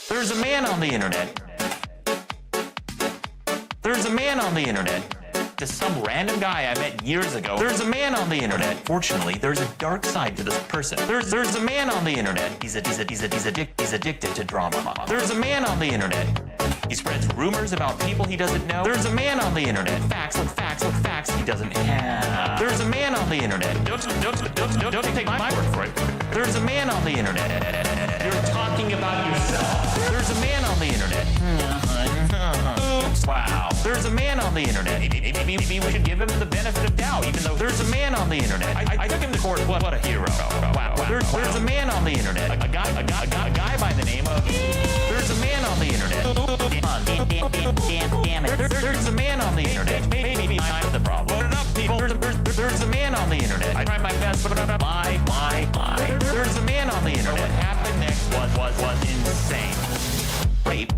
There's a man on the internet. There's a man on the internet. Just some random guy I met years ago. There's a man on the internet. Fortunately, there's a dark side to this person. There's a man on the internet. He's addicted to drama. There's a man on the internet. He spreads rumors about people he doesn't know. There's a man on the internet. Facts with facts he doesn't have. There's a man on the internet. Don't take my word for it. There's a man on the internet. You're talking about yourself. There's a man on the internet. Oops. Wow. There's a man on the internet. Maybe we should give him the benefit of doubt, even though there's a man on the internet. I took him to court. What a hero. Wow. There's a man on the internet. A guy by the name of. There's a man on the internet. Damn it. There's a man on the internet. Maybe I'm the problem. Put it up, people. There's a man on the internet. I tried my best, but my. There's a man on the internet. What happened next was insane. Rape.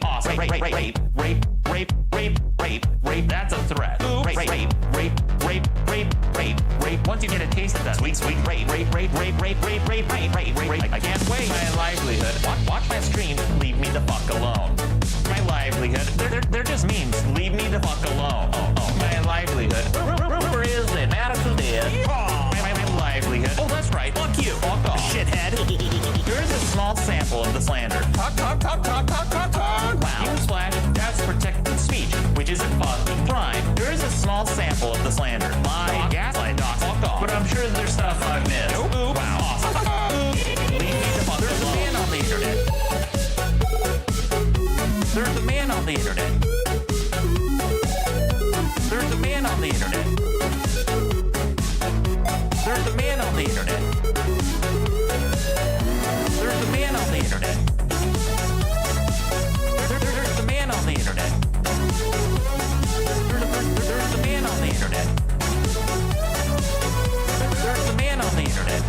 Awesome. Rape. That's a threat. Rape. Once you get a taste of that sweet rape. I can't wait. My livelihood. Watch my stream. Leave me the fuck alone. My livelihood. They're just memes. Leave me the fuck alone. Oh. My livelihood. Rumor is that Madison's dead. My livelihood. Oh, that's right. Fuck you. Fuck off. Shithead. There is a small sample of the slander. Talk. Wow. Newsflash, that's protected speech, which is a fucking crime. There is a small sample of the slander. My gaslight docs. Fuck off. But I'm sure there's stuff I've missed. Nope. Wow. Awesome. Leave me the fuck alone. There's a man on the internet. There's a man on the internet. There's a man on the internet. There's a man on the internet. There's a man on the internet. There's a man on the internet. There's a man on the internet. There's a man on the internet.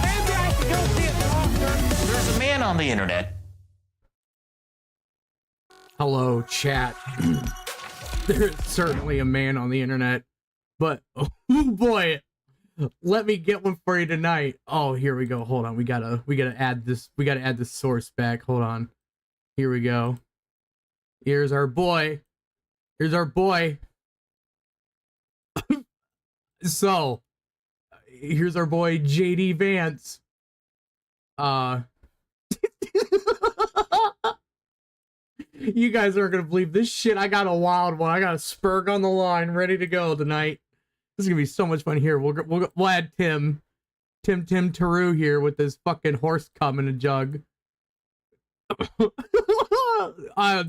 Maybe I should go see it longer. There's a man on the internet. Hello, chat. There's certainly a man on the internet, but oh boy, let me get one for you tonight. Oh, here we go. Hold on. We gotta add this. We gotta add the source back. Hold on. Here we go. Here's our boy. Here's our boy. So, here's our boy JD Vance. You guys aren't gonna believe this shit. I got a wild one. I got a Spurg on the line, ready to go tonight. This is gonna be so much fun here. We'll add Tim Taru here with this fucking horse cum in a jug.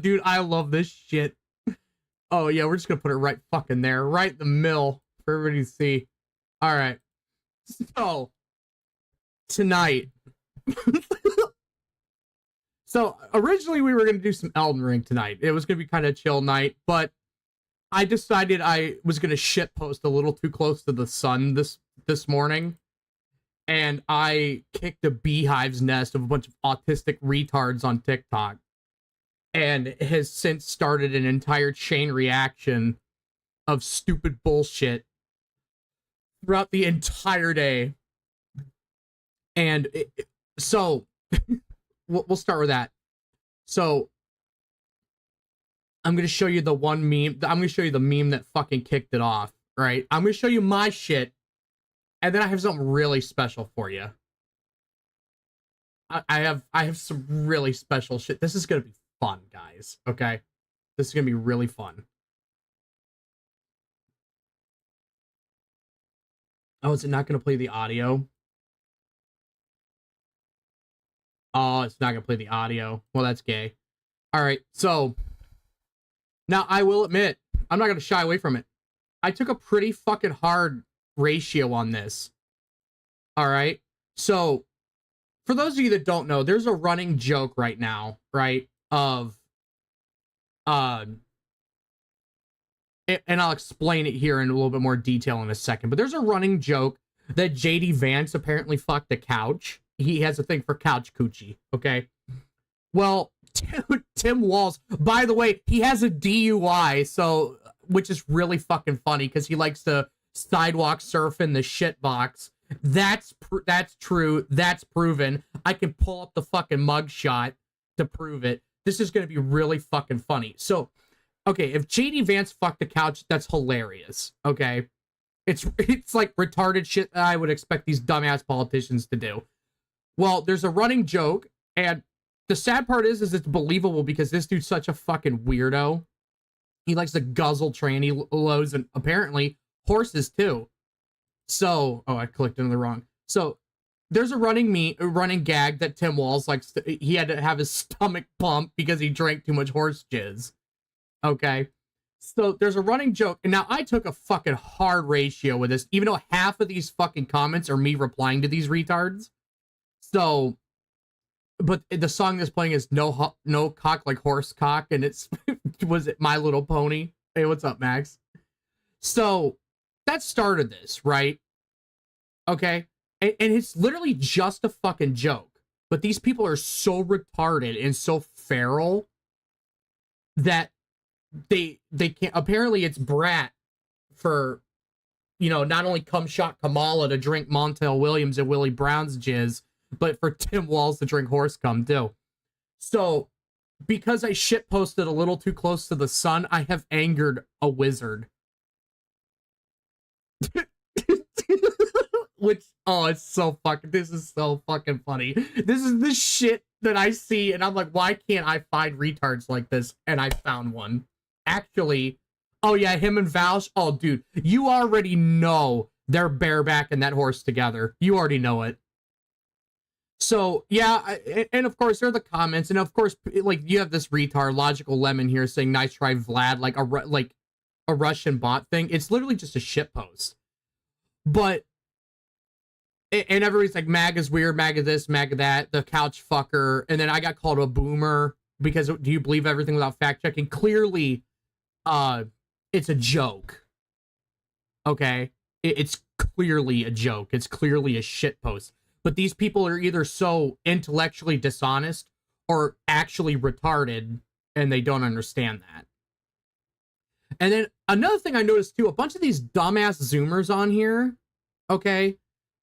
Dude, I love this shit. Oh yeah, we're just gonna put it right fucking there, right in the middle for everybody to see. All right. So tonight. So originally we were gonna do some Elden Ring tonight. It was gonna be kind of a chill night, but I decided I was gonna shitpost a little too close to the sun this morning, and I kicked a beehive's nest of a bunch of autistic retards on TikTok, and it has since started an entire chain reaction of stupid bullshit throughout the entire day. And so we'll start with that. So I'm going to show you the one meme. I'm going to show you the meme that fucking kicked it off, right? I'm going to show you my shit, and then I have something really special for you. I have some really special shit. This is going to be fun, guys, okay? This is going to be really fun. Oh, is it not going to play the audio? Oh, it's not going to play the audio. Well, that's gay. All right, so now I will admit, I'm not going to shy away from it. I took a pretty fucking hard ratio on this. All right, so for those of you that don't know, there's a running joke right now, right, of, and I'll explain it here in a little bit more detail in a second, but there's a running joke that JD Vance apparently fucked a couch. He has a thing for couch coochie, okay? Well, Tim Walz, by the way, he has a DUI, so, which is really fucking funny, because he likes to sidewalk surf in the shit box, That's true. That's proven. I can pull up the fucking mugshot to prove it. This is going to be really fucking funny. So, okay, if JD Vance fucked the couch, that's hilarious. Okay, it's like retarded shit that I would expect these dumbass politicians to do. Well, there's a running joke, and the sad part is it's believable because this dude's such a fucking weirdo. He likes to guzzle tranny loads and apparently horses too. So, oh, I clicked into the wrong. So, there's a running gag that Tim Walz likes. He had to have his stomach pump because he drank too much horse jizz. Okay, so there's a running joke, and now I took a fucking hard ratio with this, even though half of these fucking comments are me replying to these retards. So, but the song that's playing is no cock like horse cock, and it's was it My Little Pony? Hey, what's up, Max? So that started this, right? Okay, and it's literally just a fucking joke, but these people are so retarded and so feral that they can't. Apparently, it's brat for, you know, not only cum shot Kamala to drink Montel Williams and Willie Brown's jizz, but for Tim Walz to drink horse cum too. So, because I shit posted a little too close to the sun, I have angered a wizard. Which, oh, it's so fucking, this is so fucking funny. This is the shit that I see, and I'm like, why can't I find retards like this? And I found one. Actually, oh yeah, him and Vouch, oh dude, you already know they're bareback and that horse together. You already know it. So, yeah, and of course, there are the comments, and of course, like, you have this retard, Logical Lemon here, saying, nice try, Vlad, like a Russian bot thing. It's literally just a shitpost. But, and everybody's like, MAGA's weird, MAGA this, MAGA that, the couch fucker, and then I got called a boomer, because do you believe everything without fact-checking? Clearly, it's a joke. Okay? It's clearly a joke. It's clearly a shitpost. But these people are either so intellectually dishonest or actually retarded, and they don't understand that. And then another thing I noticed too, a bunch of these dumbass Zoomers on here, okay,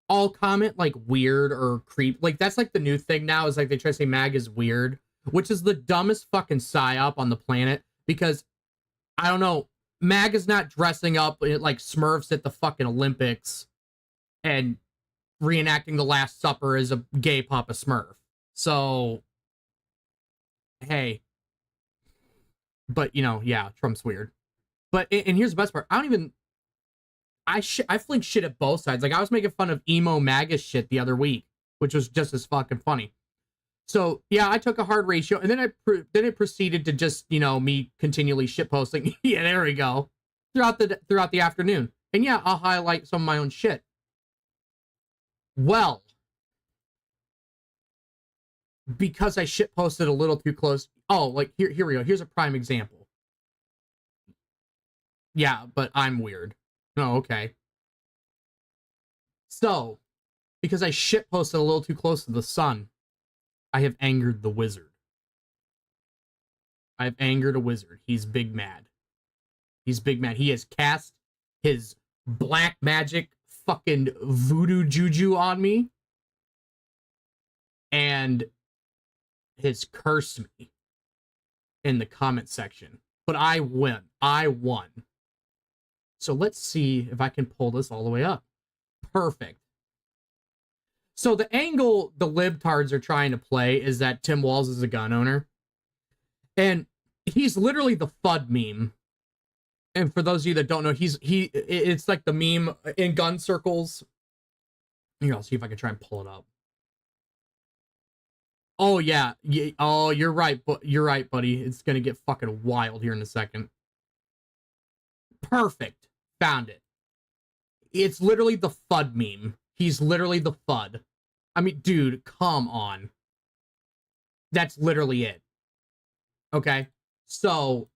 all comment like weird or creep. Like, that's like the new thing now, is like they try to say MAG is weird, which is the dumbest fucking psyop on the planet, because, I don't know, MAG is not dressing up like Smurfs at the fucking Olympics and reenacting the Last Supper as a gay Papa Smurf. So, hey. But, you know, yeah, Trump's weird. But, and here's the best part. I fling shit at both sides. Like, I was making fun of emo MAGA shit the other week, which was just as fucking funny. So, yeah, I took a hard ratio, and then it proceeded to just, you know, me continually shit posting. Yeah, there we go. Throughout the afternoon. And yeah, I'll highlight some of my own shit. Well, because I shit posted a little too close. Oh, like here we go. Here's a prime example. Yeah, but I'm weird. Oh, okay. So, because I shit posted a little too close to the sun, I have angered the wizard. I have angered a wizard. He's big mad. He's big mad. He has cast his black magic fucking voodoo juju on me, and has cursed me in the comment section. But I won. So let's see if I can pull this all the way up. Perfect. So the angle the libtards are trying to play is that Tim Walz is a gun owner, and he's literally the FUD meme. And for those of you that don't know, it's like the meme in gun circles. Here, I'll see if I can try and pull it up. Oh yeah, oh, you're right, buddy. It's gonna get fucking wild here in a second. Perfect, found it. It's literally the FUD meme. He's literally the FUD. I mean, dude, come on. That's literally it. Okay, so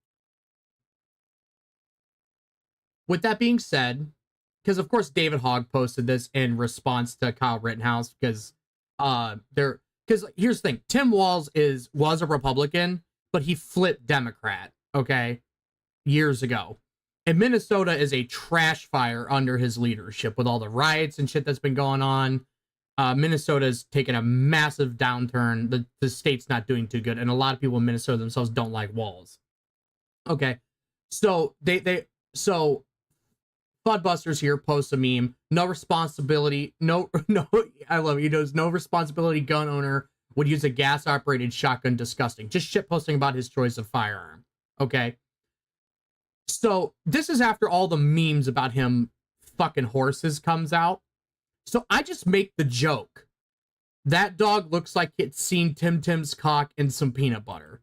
with that being said, because of course David Hogg posted this in response to Kyle Rittenhouse, because because here's the thing, Tim Walz was a Republican, but he flipped Democrat, okay, years ago. And Minnesota is a trash fire under his leadership with all the riots and shit that's been going on. Minnesota's taken a massive downturn. The state's not doing too good. And a lot of people in Minnesota themselves don't like Walz. Okay. So so Fudbusters here posts a meme. No responsibility. No, I love it. He knows no responsibility gun owner would use a gas operated shotgun. Disgusting. Just shit posting about his choice of firearm. Okay. So this is after all the memes about him fucking horses comes out. So I just make the joke. That dog looks like it's seen Tim Tim's cock in some peanut butter.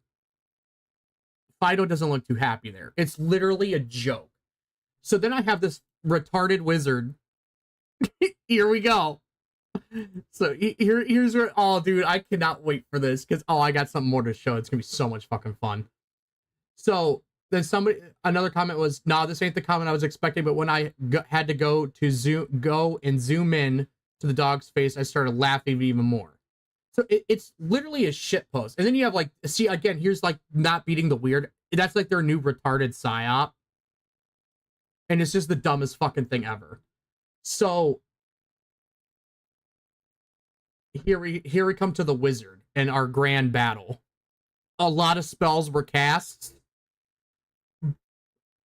Fido doesn't look too happy there. It's literally a joke. So then I have this retarded wizard. Here we go. So here's where, oh dude, I cannot wait for this because I got something more to show. It's gonna be so much fucking fun. So then another comment was, nah, this ain't the comment I was expecting, but when I had to go and zoom in to the dog's face, I started laughing even more. So it's literally a shit post. And then you have like, see, again, here's like not beating the weird. That's like their new retarded psyop. And it's just the dumbest fucking thing ever. So here we come to the wizard and our grand battle. A lot of spells were cast.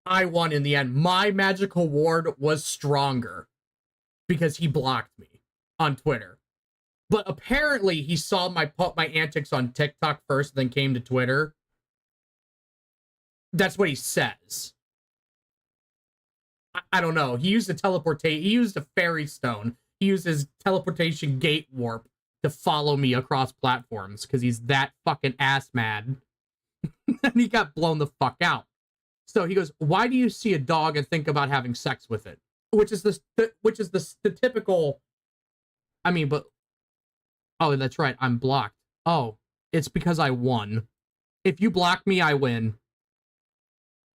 I won in the end. My magical ward was stronger because he blocked me on Twitter. But apparently he saw my antics on TikTok first, then came to Twitter. That's what he says. I don't know. He used he used a fairy stone. He used his teleportation gate warp to follow me across platforms because he's that fucking ass mad. And he got blown the fuck out. So he goes, why do you see a dog and think about having sex with it? Which is the typical, I mean, but, oh, that's right, I'm blocked. Oh, it's because I won. If you block me, I win.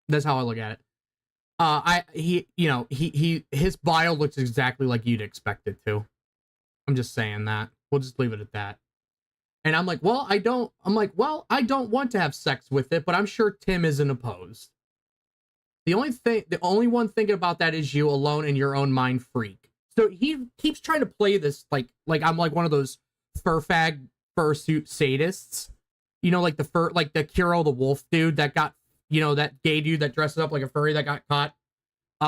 That's how I look at it. His bio looks exactly like you'd expect it to. I'm just saying that. We'll just leave it at that. And I'm like, well, I don't want to have sex with it, but I'm sure Tim isn't opposed. The only one thinking about that is you alone in your own mind, freak. So he keeps trying to play this like I'm like one of those fursuit sadists. You know, like the Kiro the wolf dude that got, that gay dude that dresses up like a furry that got caught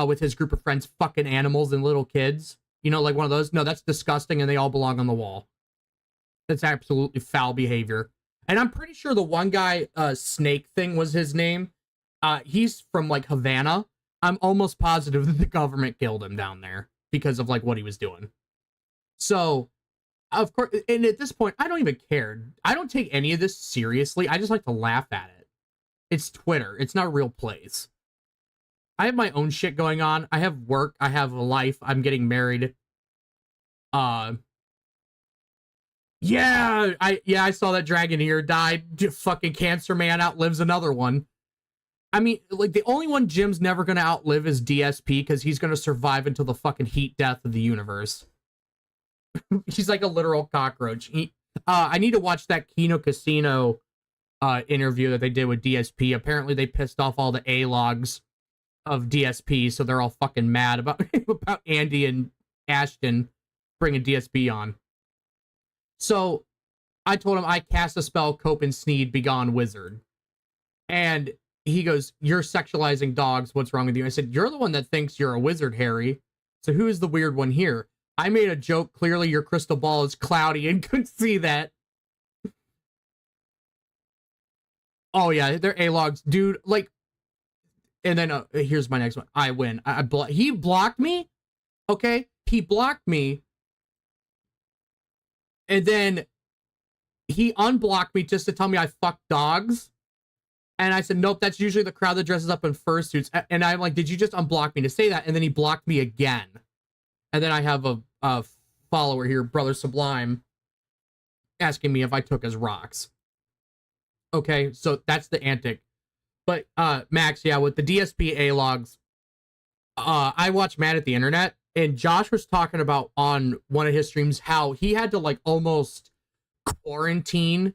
with his group of friends fucking animals and little kids. Like one of those. No, that's disgusting and they all belong on the wall. That's absolutely foul behavior. And I'm pretty sure the one guy, Snake Thing was his name. He's from like Havana. I'm almost positive that the government killed him down there because of like what he was doing. So, of course, and at this point, I don't even care. I don't take any of this seriously. I just like to laugh at it. It's Twitter. It's not a real place. I have my own shit going on. I have work. I have a life. I'm getting married. Yeah, I saw that Dragoneer died. Fucking Cancer Man outlives another one. I mean, like, the only one Jim's never going to outlive is DSP because he's going to survive until the fucking heat death of the universe. He's like a literal cockroach. I need to watch that Kino Casino interview that they did with DSP. Apparently, they pissed off all the A-logs of DSP, so they're all fucking mad about Andy and Ashton bringing DSP on. So, I told him I cast a spell, Cope and Sneed, Begone Wizard. And he goes, you're sexualizing dogs. What's wrong with you? I said, you're the one that thinks you're a wizard, Harry. So who is the weird one here? I made a joke. Clearly your crystal ball is cloudy and couldn't see that. Oh yeah, they're A-logs. Dude, like, and then here's my next one. I win. He blocked me. Okay. He blocked me. And then he unblocked me just to tell me I fuck dogs. And I said, nope, that's usually the crowd that dresses up in fursuits. And I'm like, did you just unblock me to say that? And then he blocked me again. And then I have a follower here, Brother Sublime, asking me if I took his rocks. Okay, so that's the antic. But, Max, yeah, with the DSP A-logs, I watched Mad at the Internet, and Josh was talking about on one of his streams how he had to, like, almost quarantine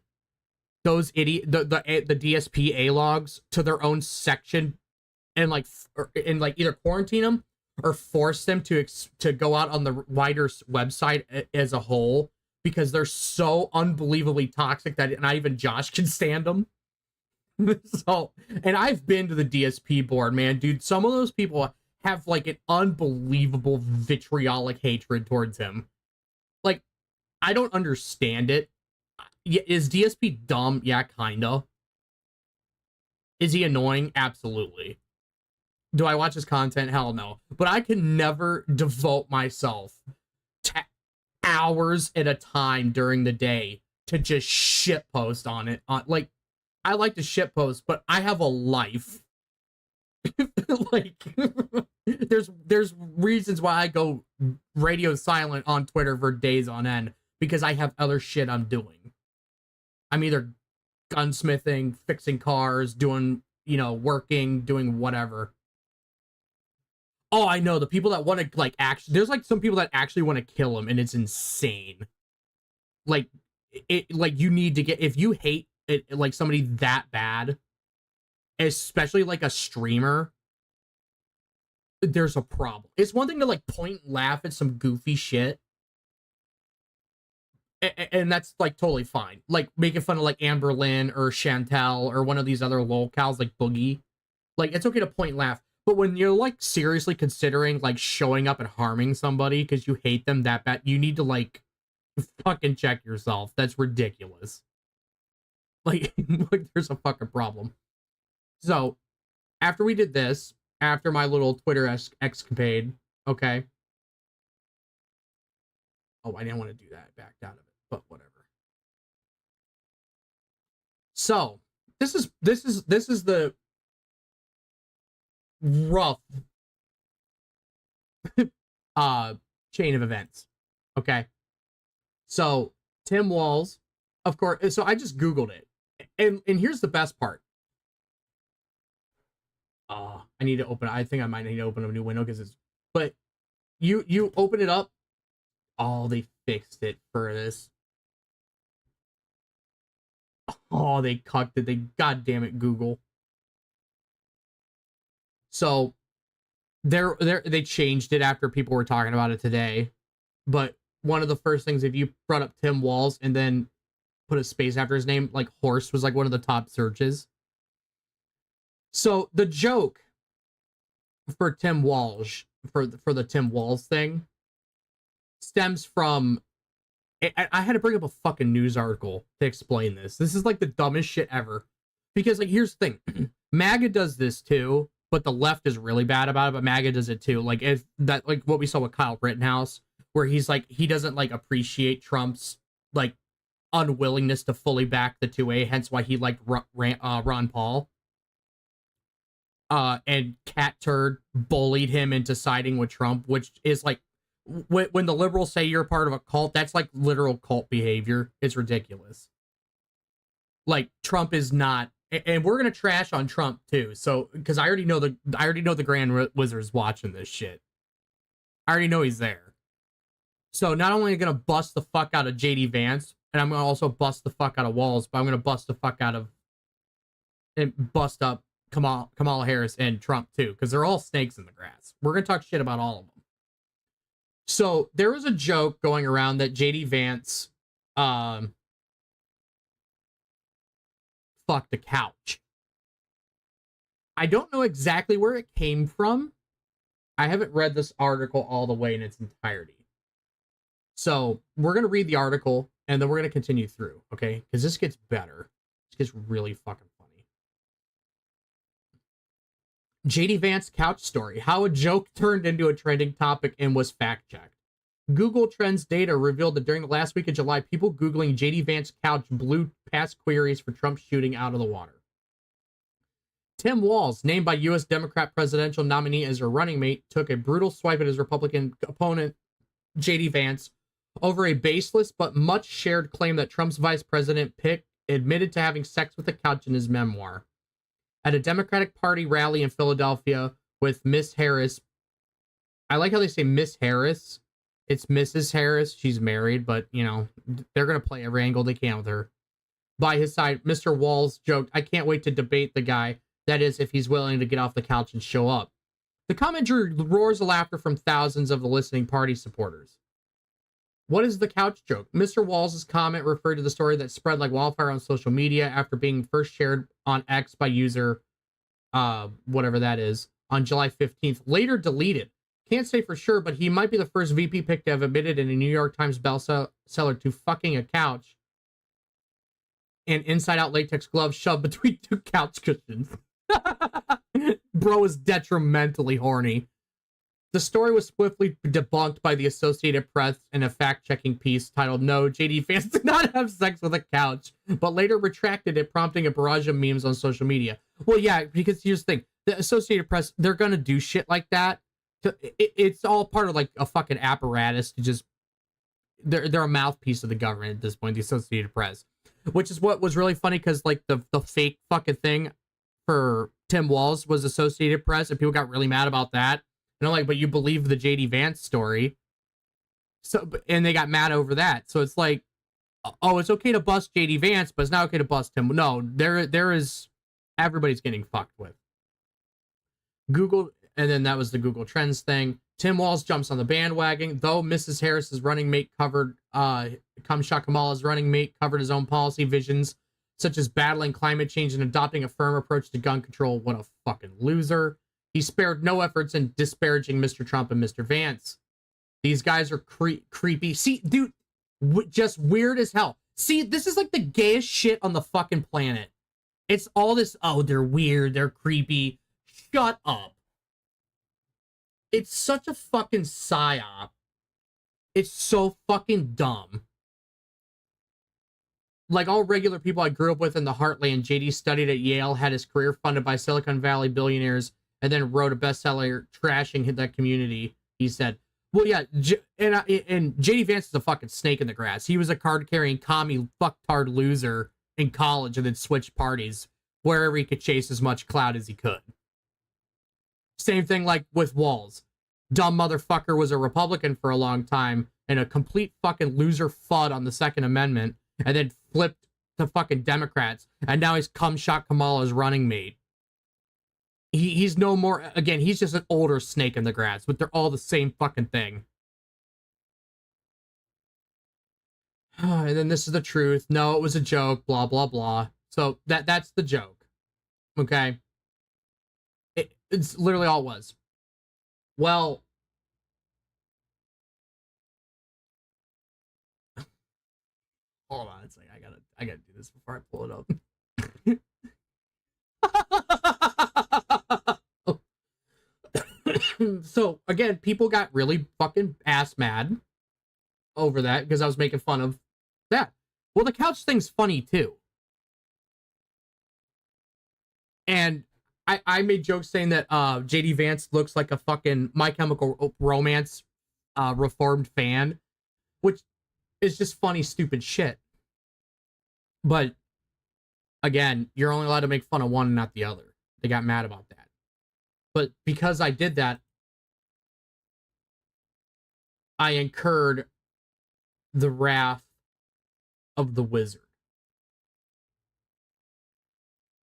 those the DSP A-logs to their own section and either quarantine them or force them to go out on the wider website as a whole, because they're so unbelievably toxic that not even Josh can stand them. So, and I've been to the DSP board, man, dude. Some of those people have like an unbelievable vitriolic hatred towards him. Like, I don't understand it. Is DSP dumb? Yeah, kinda. Is he annoying? Absolutely. Do I watch his content? Hell no. But I can never devote myself to hours at a time during the day to just shitpost on it. Like, I like to shitpost, but I have a life. Like, there's reasons why I go radio silent on Twitter for days on end, because I have other shit I'm doing. I'm either gunsmithing, fixing cars, doing, working, doing whatever. Oh, I know, the people that want to, like, actually, there's, like, some people that actually want to kill him, and it's insane. Like, you need to get, if you hate it, like, somebody that bad, especially, like, a streamer, there's a problem. It's one thing to, like, point and laugh at some goofy shit, and that's, like, totally fine. Like, making fun of, like, Amber Lynn or Chantel or one of these other lolcows, like Boogie. Like, it's okay to point and laugh. But when you're, like, seriously considering, like, showing up and harming somebody because you hate them that bad, you need to, like, fucking check yourself. That's ridiculous. Like, there's a fucking problem. So, after we did this, after my little Twitter escapade, okay. Oh, I didn't want to do that. I backed out of it, but whatever. So, this is the rough chain of events. Okay. So, Tim Walz, of course, so I just Googled it. And here's the best part. I need to open, I think I might need to open a new window because it's, but you open it up. Oh, they fixed it for this. Oh, they cucked it. They, God damn it, Google. So they changed it after people were talking about it today. But one of the first things, if you brought up Tim Walz and then put a space after his name, like horse was like one of the top searches. So the joke for Tim Walz, for the Tim Walz thing, stems from, I had to bring up a fucking news article to explain this. This is like the dumbest shit ever. Because, like, here's the thing. MAGA does this too, but the left is really bad about it, but MAGA does it too. Like, if that, like what we saw with Kyle Rittenhouse, where he's like, he doesn't like appreciate Trump's like unwillingness to fully back the 2A, hence why he liked Ron Paul. And Cat Turd bullied him into siding with Trump, which is like, when the liberals say you're part of a cult, that's like literal cult behavior. It's ridiculous. Like, Trump is not, and we're gonna trash on Trump too. So, because I already know the Grand Wizard's watching this shit. I already know he's there. So not only am I gonna bust the fuck out of JD Vance, and I'm gonna also bust the fuck out of Walz, but I'm gonna bust the fuck out of and bust up Kamala Harris and Trump too, because they're all snakes in the grass. We're gonna talk shit about all of them. So there was a joke going around that JD Vance fucked a couch. I don't know exactly where it came from. I haven't read this article all the way in its entirety. So we're going to read the article and then we're going to continue through, okay? Because this gets better. This gets really fucking funny. JD Vance couch story. How a joke turned into a trending topic and was fact-checked. Google Trends data revealed that during the last week of July, people Googling JD Vance couch blew past queries for Trump's shooting out of the water. Tim Walz, named by U.S. Democrat presidential nominee as her running mate, took a brutal swipe at his Republican opponent, JD Vance, over a baseless but much shared claim that Trump's vice president pick admitted to having sex with a couch in his memoir. At a Democratic Party rally in Philadelphia with Miss Harris, I like how they say Miss Harris. It's Mrs. Harris. She's married, but, you know, they're going to play every angle they can with her. By his side, Mr. Walz joked, "I can't wait to debate the guy. That is, if he's willing to get off the couch and show up. The comment drew roars of laughter from thousands of the listening party supporters. What is the couch joke? Mr. Walz' comment referred to the story that spread like wildfire on social media after being first shared on X by user, whatever that is, on July 15th, later deleted. Can't say for sure, but he might be the first VP pick to have admitted in a New York Times bestseller to fucking a couch and inside-out latex gloves shoved between two couch cushions. Bro is detrimentally horny. The story was swiftly debunked by the Associated Press in a fact-checking piece titled, "No, JD fans did not have sex with a couch," but later retracted it, prompting a barrage of memes on social media. Well, yeah, because here's the thing. The Associated Press, they're going to do shit like that. It's all part of, like, a fucking apparatus to just... They're a mouthpiece of the government at this point, the Associated Press. Which is what was really funny, because, like, the fake fucking thing for Tim Walz was Associated Press, and people got really mad about that. And I'm like, but you believe the JD Vance story. So, and they got mad over that. So it's like, oh, it's okay to bust JD Vance, but it's not okay to bust him. No, there is, everybody's getting fucked with. Google, and then that was the Google Trends thing. Tim Walz jumps on the bandwagon, though Mrs. Harris's running mate covered, Kamshak Kamala's running mate covered his own policy visions, such as battling climate change and adopting a firm approach to gun control. What a fucking loser. He spared no efforts in disparaging Mr. Trump and Mr. Vance. These guys are creepy. See, dude, just weird as hell. See, this is like the gayest shit on the fucking planet. It's all this, oh, they're weird, they're creepy. Shut up. It's such a fucking psyop. It's so fucking dumb. Like all regular people I grew up with in the heartland, JD studied at Yale, had his career funded by Silicon Valley billionaires, and then wrote a bestseller trashing that community. He said, well, yeah, and JD Vance is a fucking snake in the grass. He was a card-carrying commie fucktard loser in college and then switched parties wherever he could chase as much clout as he could. Same thing like with Walz. Dumb motherfucker was a Republican for a long time and a complete fucking loser fud on the Second Amendment, and then flipped to fucking Democrats, and now he's Kamshak Kamala's running mate. He's no more, again, he's just an older snake in the grass, but they're all the same fucking thing. And then this is the truth. No, it was a joke, blah, blah, blah. So that's the joke. Okay? It's literally all it was. Well, hold on, it's like I gotta do this before I pull it up. So again, people got really fucking ass mad over that because I was making fun of that. Well, the couch thing's funny too. And I made jokes saying that JD Vance looks like a fucking My Chemical Romance reformed fan, which is just funny, stupid shit. But again, you're only allowed to make fun of one and not the other. They got mad about that. But because I did that, I incurred the wrath of the wizard.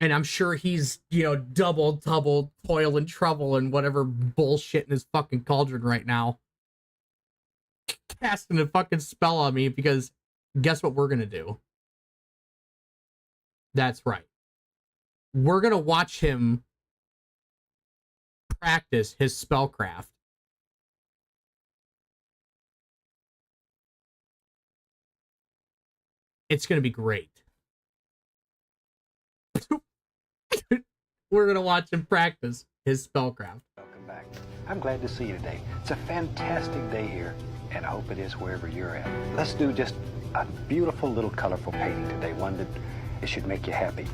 And I'm sure he's, double toil and trouble and whatever bullshit in his fucking cauldron right now. Casting a fucking spell on me because guess what we're gonna do? That's right. We're gonna watch him practice his spellcraft. It's gonna be great. We're gonna watch him practice his spellcraft. Welcome back. I'm glad to see you today. It's a fantastic day here, and I hope it is wherever you're at. Let's do just a beautiful little colorful painting today, one that it should make you happy.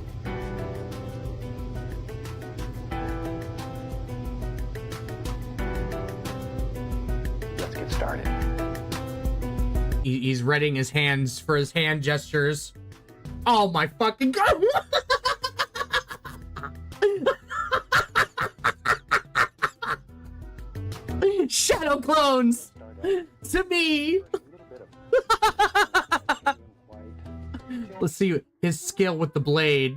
Let's get started. He's readying his hands for his hand gestures. Oh my fucking god! Shadow clones to me. Let's see his skill with the blade.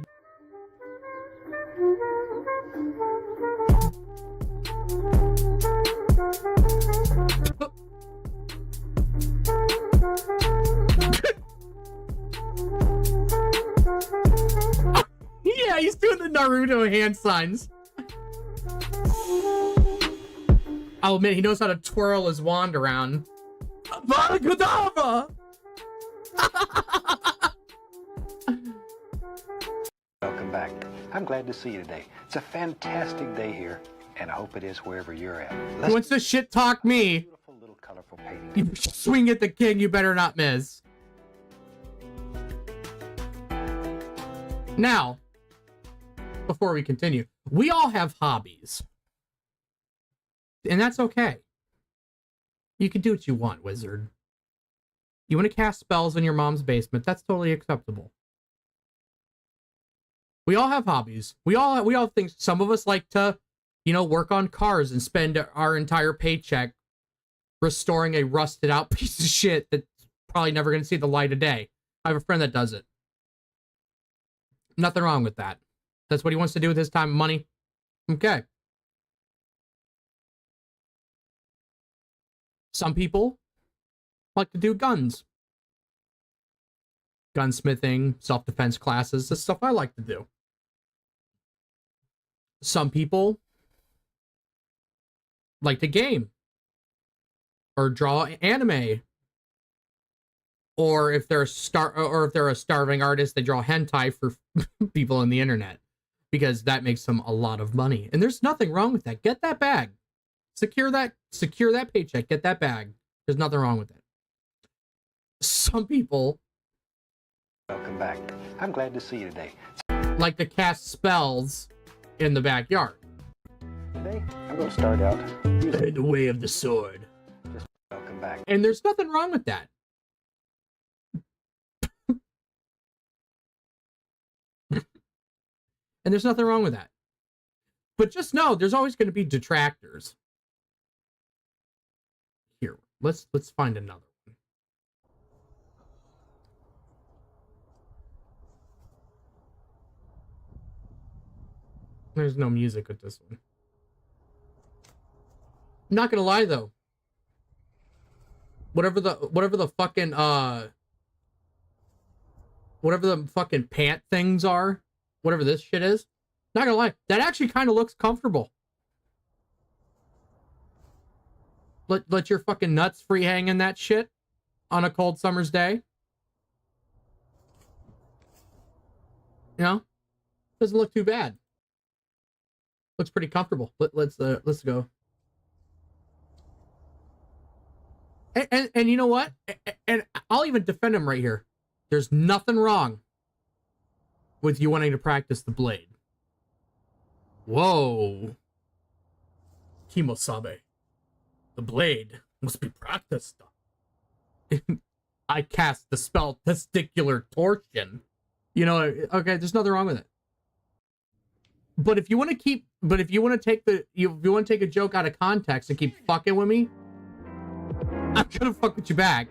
He's doing the Naruto hand signs. I'll admit, he knows how to twirl his wand around. Avada Kedavra! Welcome back. I'm glad to see you today. It's a fantastic day here, and I hope it is wherever you're at. He wants to shit talk me. Beautiful little colorful painting. You swing at the king, you better not miss. Now, before we continue, we all have hobbies. And that's okay. You can do what you want, wizard. You want to cast spells in your mom's basement, that's totally acceptable. We all have hobbies. We all have things. Some of us like to, work on cars and spend our entire paycheck restoring a rusted out piece of shit that's probably never going to see the light of day. I have a friend that does it. Nothing wrong with that. That's what he wants to do with his time and money. Okay. Some people like to do guns. Gunsmithing, self-defense classes, the stuff I like to do. Some people like to game. Or draw anime. Or if they're a starving artist, they draw hentai for people on the internet. Because that makes them a lot of money. And there's nothing wrong with that. Get that bag. Secure that paycheck. Get that bag. There's nothing wrong with it. Some people Welcome back. I'm glad to see you today. like to cast spells in the backyard. Today, I'm going to start out using The way of the sword. welcome back. And there's nothing wrong with that. And there's nothing wrong with that. But just know, there's always going to be detractors. Here, let's find another one. There's no music with this one. I'm not gonna lie though. Whatever the fucking pant things are, whatever this shit is, not gonna lie, that actually kind of looks comfortable. Let your fucking nuts free hang in that shit on a cold summer's day. Doesn't look too bad. Looks pretty comfortable. Let's go. And you know what? And I'll even defend him right here. There's nothing wrong with you wanting to practice the blade. Whoa. Kimosabe. The blade must be practiced. I cast the spell testicular torsion. Okay, there's nothing wrong with it. But if you want to take a joke out of context and keep fucking with me, I'm gonna fuck with you back.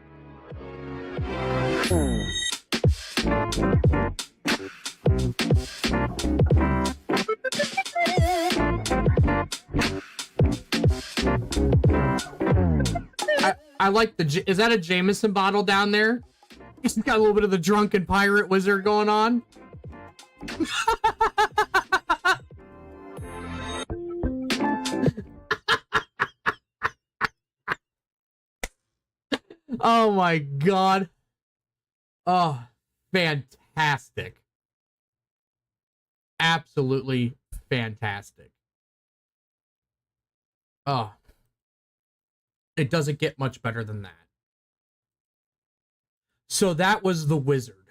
I like is that a Jameson bottle down there? He's got a little bit of the drunken pirate wizard going on. Oh my god. Oh, fantastic. Absolutely fantastic. Oh. It doesn't get much better than that. So that was the wizard.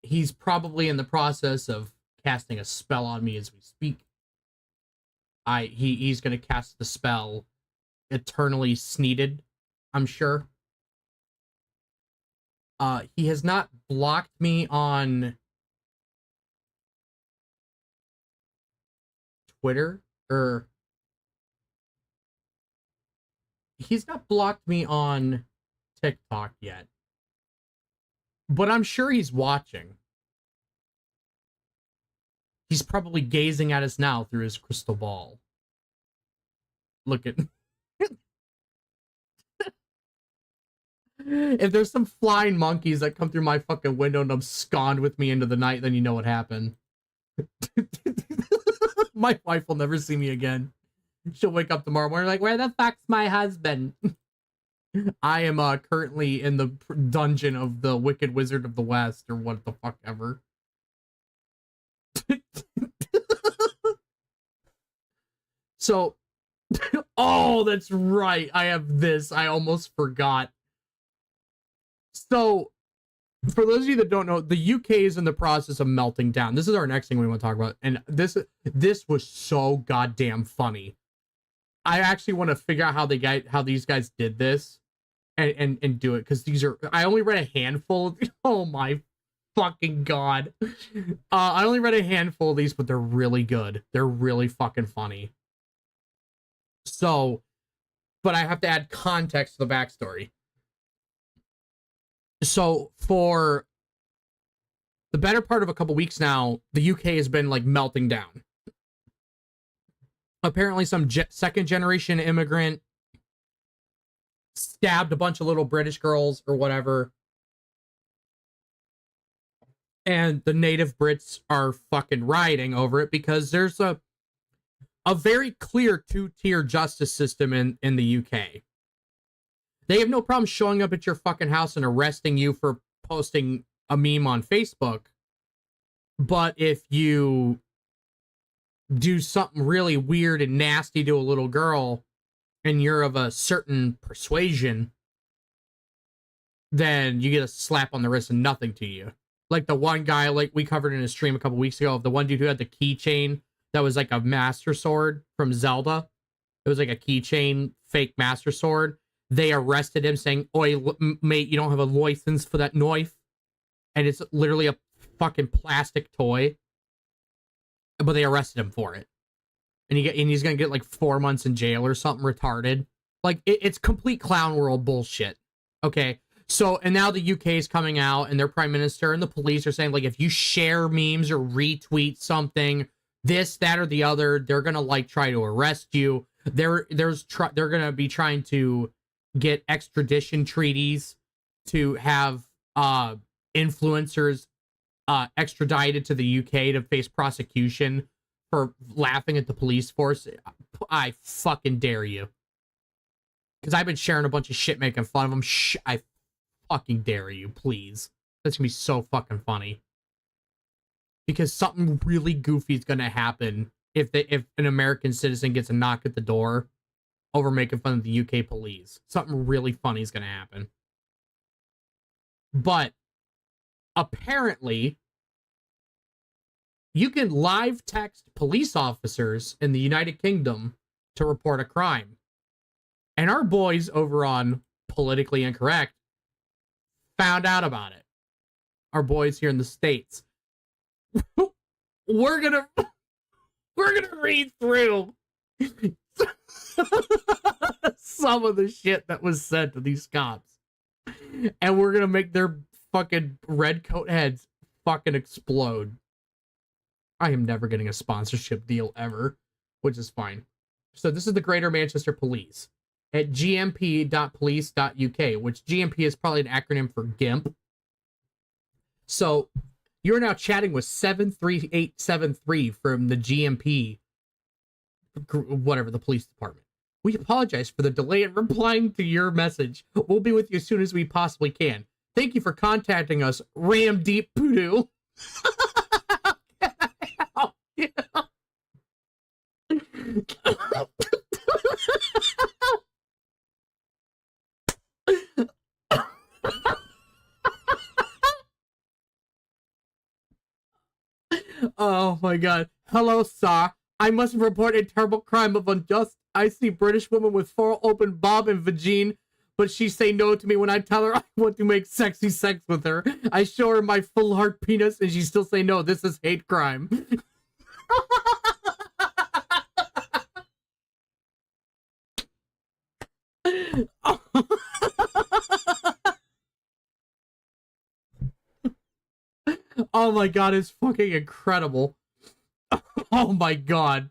He's probably in the process of casting a spell on me as we speak. He's going to cast the spell Eternally Sneeded, I'm sure. He has not blocked me on Twitter, or he's not blocked me on TikTok yet, but I'm sure he's watching. He's probably gazing at us now through his crystal ball. Look at... If there's some flying monkeys that come through my fucking window and abscond with me into the night, then you know what happened. My wife will never see me again. She'll wake up tomorrow morning like, where the fuck's my husband? I am currently in the dungeon of the Wicked Wizard of the West, or what the fuck ever. So, oh, that's right. I have this. I almost forgot. So, for those of you that don't know, the UK is in the process of melting down. This is our next thing we want to talk about. And this was so goddamn funny. I actually want to figure out how these guys did this and do it, because I only read a handful. Oh my fucking god. I only read a handful of these, but they're really good. They're really fucking funny. So, but I have to add context to the backstory. So for the better part of a couple weeks now, the UK has been like melting down. Apparently some second generation immigrant stabbed a bunch of little British girls or whatever. And the native Brits are fucking rioting over it because there's a very clear two-tier justice system in the UK. They have no problem showing up at your fucking house and arresting you for posting a meme on Facebook. But if you do something really weird and nasty to a little girl and you're of a certain persuasion, then you get a slap on the wrist and nothing to you. Like the one guy, like we covered in a stream a couple weeks ago, of the one dude who had the keychain that was like a master sword from Zelda. It was like a keychain fake master sword. They arrested him saying, "Oi, mate, you don't have a license for that knife." And it's literally a fucking plastic toy. But they arrested him for it. And he's going to get like 4 months in jail or something retarded. Like, it's complete clown world bullshit. Okay? So, and now the UK is coming out, and their prime minister and the police are saying, like, if you share memes or retweet something, this, that, or the other, they're going to, like, try to arrest you. They're going to be trying to get extradition treaties to have influencers extradited to the UK to face prosecution for laughing at the police force. I fucking dare you. Because I've been sharing a bunch of shit making fun of them. I fucking dare you, please. That's gonna be so fucking funny. Because something really goofy is gonna happen if an American citizen gets a knock at the door over making fun of the UK police. Something really funny is gonna happen. But apparently, you can live text police officers in the United Kingdom to report a crime. And our boys over on Politically Incorrect found out about it. Our boys here in the States. We're gonna read through some of the shit that was said to these cops. And we're gonna make their fucking red coat heads fucking explode. I am never getting a sponsorship deal ever, which is fine. So this is the Greater Manchester Police at gmp.police.uk, which GMP is probably an acronym for GIMP. So you're now chatting with 73873 from the GMP, whatever, the police department. We apologize for the delay in replying to your message. We'll be with you as soon as we possibly can. Thank you for contacting us, Ram Deep Poodoo. Oh my god. Hello, sir. I must report a terrible crime of unjust. I see British woman with 4 open bob and vagine, but she say no to me when I tell her I want to make sexy sex with her. I show her my full heart penis and she still say no. This is hate crime. Oh my god, it's fucking incredible. Oh my god.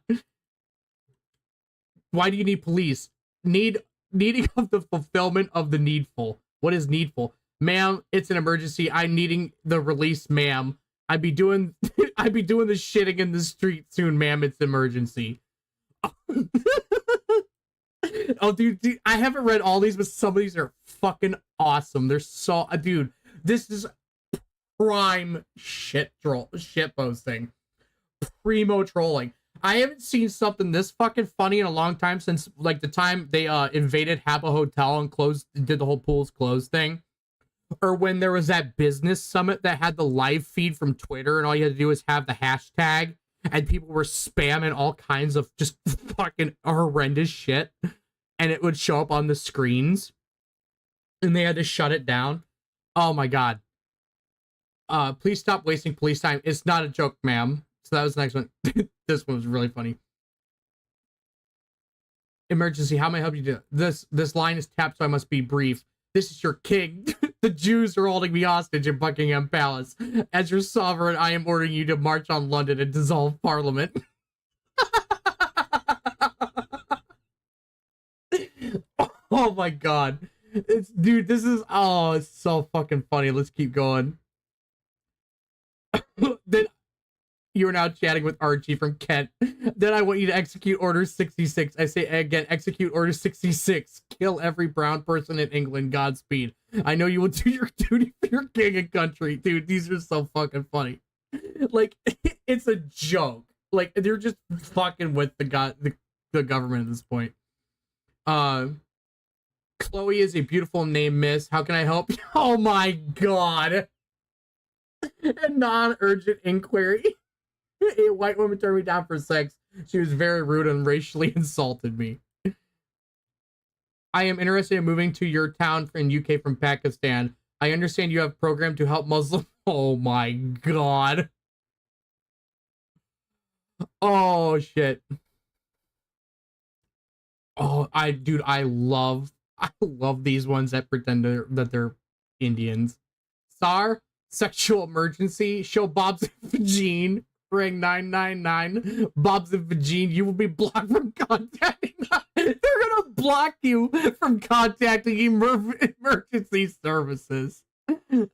Why do you need police? Needing of the fulfillment of the needful. What is needful? Ma'am, it's an emergency. I'm needing the release, ma'am. I'd be doing I'd be doing the shitting in the street soon, ma'am. It's emergency. Oh, dude, I haven't read all these, but some of these are fucking awesome. They're so, dude, this is prime shit posting, primo trolling. I haven't seen something this fucking funny in a long time, since like the time they invaded Habba Hotel and did the whole pools closed thing, or when there was that business summit that had the live feed from Twitter, and all you had to do was have the hashtag, and people were spamming all kinds of just fucking horrendous shit, and it would show up on the screens, and they had to shut it down. Oh my god. Please stop wasting police time. It's not a joke, ma'am. So that was the next one. This one was really funny. Emergency, how may I help you do this? This line is tapped, so I must be brief. This is your king. The Jews are holding me hostage in Buckingham Palace. As your sovereign, I am ordering you to march on London and dissolve Parliament. Oh my god. Dude, this is, it's so fucking funny. Let's keep going. Then you are now chatting with Archie from Kent. Then I want you to execute Order 66. I say again, execute Order 66. Kill every brown person in England. Godspeed. I know you will do your duty for your king and country. Dude, these are so fucking funny. Like, it's a joke. Like, they're just fucking with the government at this point. Chloe is a beautiful name, miss. How can I help? Oh my god. A non-urgent inquiry. A white woman turned me down for sex. She was very rude and racially insulted me. I am interested in moving to your town in UK from Pakistan. I understand you have a program to help Muslim. Oh my god. Oh shit. Oh, I love these ones that pretend that they're Indians. Sar, sexual emergency. Show Bob's Vagine. Ring 999. Bob's Vagine. You will be blocked from contacting. They're gonna block you from contacting emergency services. Dude,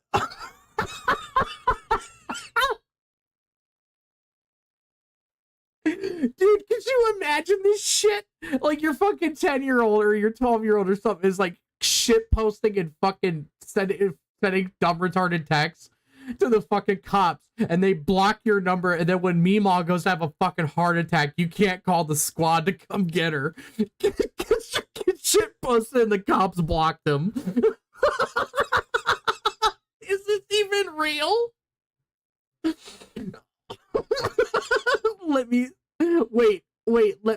could you imagine this shit? Like, your fucking 10-year-old or your 12-year-old or something is like shit posting and fucking sending dumb retarded texts to the fucking cops, and they block your number, and then when Meemaw goes to have a fucking heart attack, you can't call the squad to come get her. Get shit posted and the cops block them. Is this even real? Let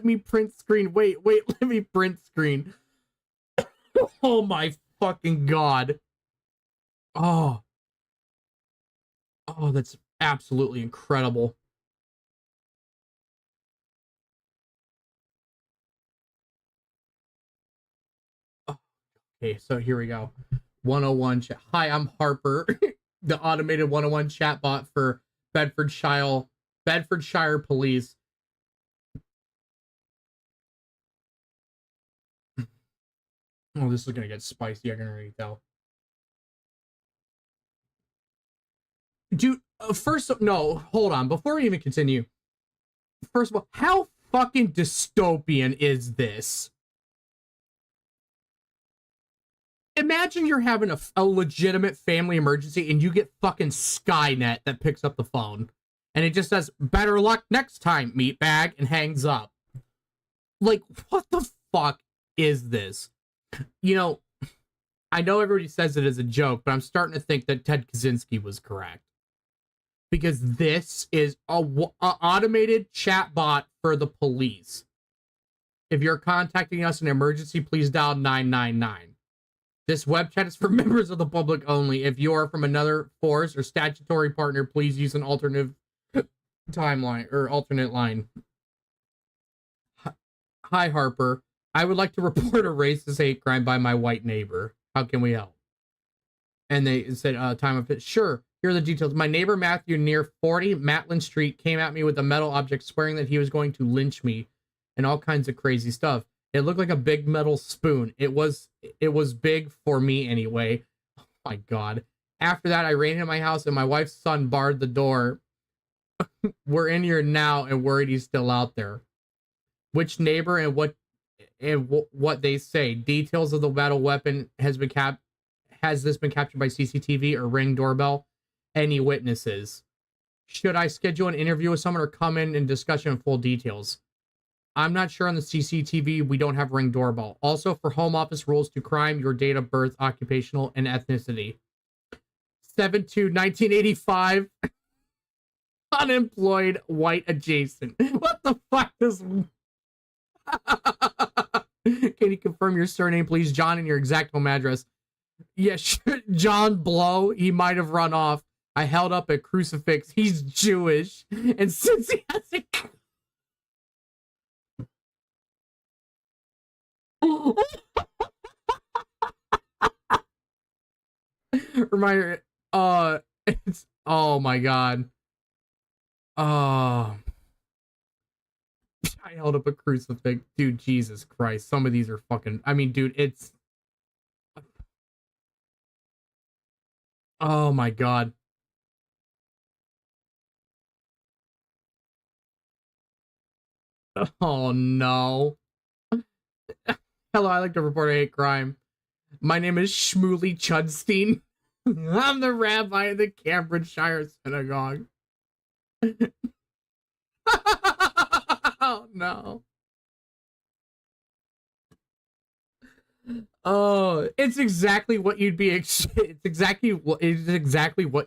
me print screen. Let me print screen. Oh my fucking god. Oh, that's absolutely incredible. Okay, so here we go. 101 chat. Hi, I'm Harper, the automated 101 chatbot for Bedfordshire Police. Oh, this is gonna get spicy. I can already tell. Dude, hold on. Before we even continue, first of all, how fucking dystopian is this? Imagine you're having a legitimate family emergency and you get fucking Skynet that picks up the phone. And it just says, better luck next time, meatbag, and hangs up. Like, what the fuck is this? You know, I know everybody says it as a joke, but I'm starting to think that Ted Kaczynski was correct. Because this is a automated chatbot for the police. If you're contacting us in an emergency, please dial 999. This web chat is for members of the public only. If you are from another force or statutory partner, please use an alternative timeline or alternate line. Hi, Harper. I would like to report a racist hate crime by my white neighbor. How can we help? And they said, time of it. Sure. Here are the details. My neighbor Matthew near 40 Matlin Street came at me with a metal object, swearing that he was going to lynch me and all kinds of crazy stuff. It looked like a big metal spoon. It was big for me anyway. Oh my god. After that, I ran into my house and my wife's son barred the door. We're in here now and worried he's still out there. Which neighbor and what they say. Details of the metal weapon has this been captured by CCTV or Ring doorbell? Any witnesses? Should I schedule an interview with someone or come in discussion of full details? I'm not sure on the CCTV. We don't have Ring doorbell. Also, for home office rules to crime, your date of birth, occupational, and ethnicity. 7/2/1985. Unemployed, white adjacent. What the fuck is... Can you confirm your surname, please? John, and your exact home address. Yes, John Blow. He might have run off. I held up a crucifix. He's Jewish. And since he has a... Reminder, it's... Oh my god. I held up a crucifix. Dude, Jesus Christ. Some of these are fucking... I mean, dude, it's... Oh my god. Oh no. Hello, I like to report a hate crime. My name is Shmuley Chudstein. I'm the rabbi of the Cambridgeshire Synagogue. Oh no. Oh, it's exactly what you'd be it's exactly what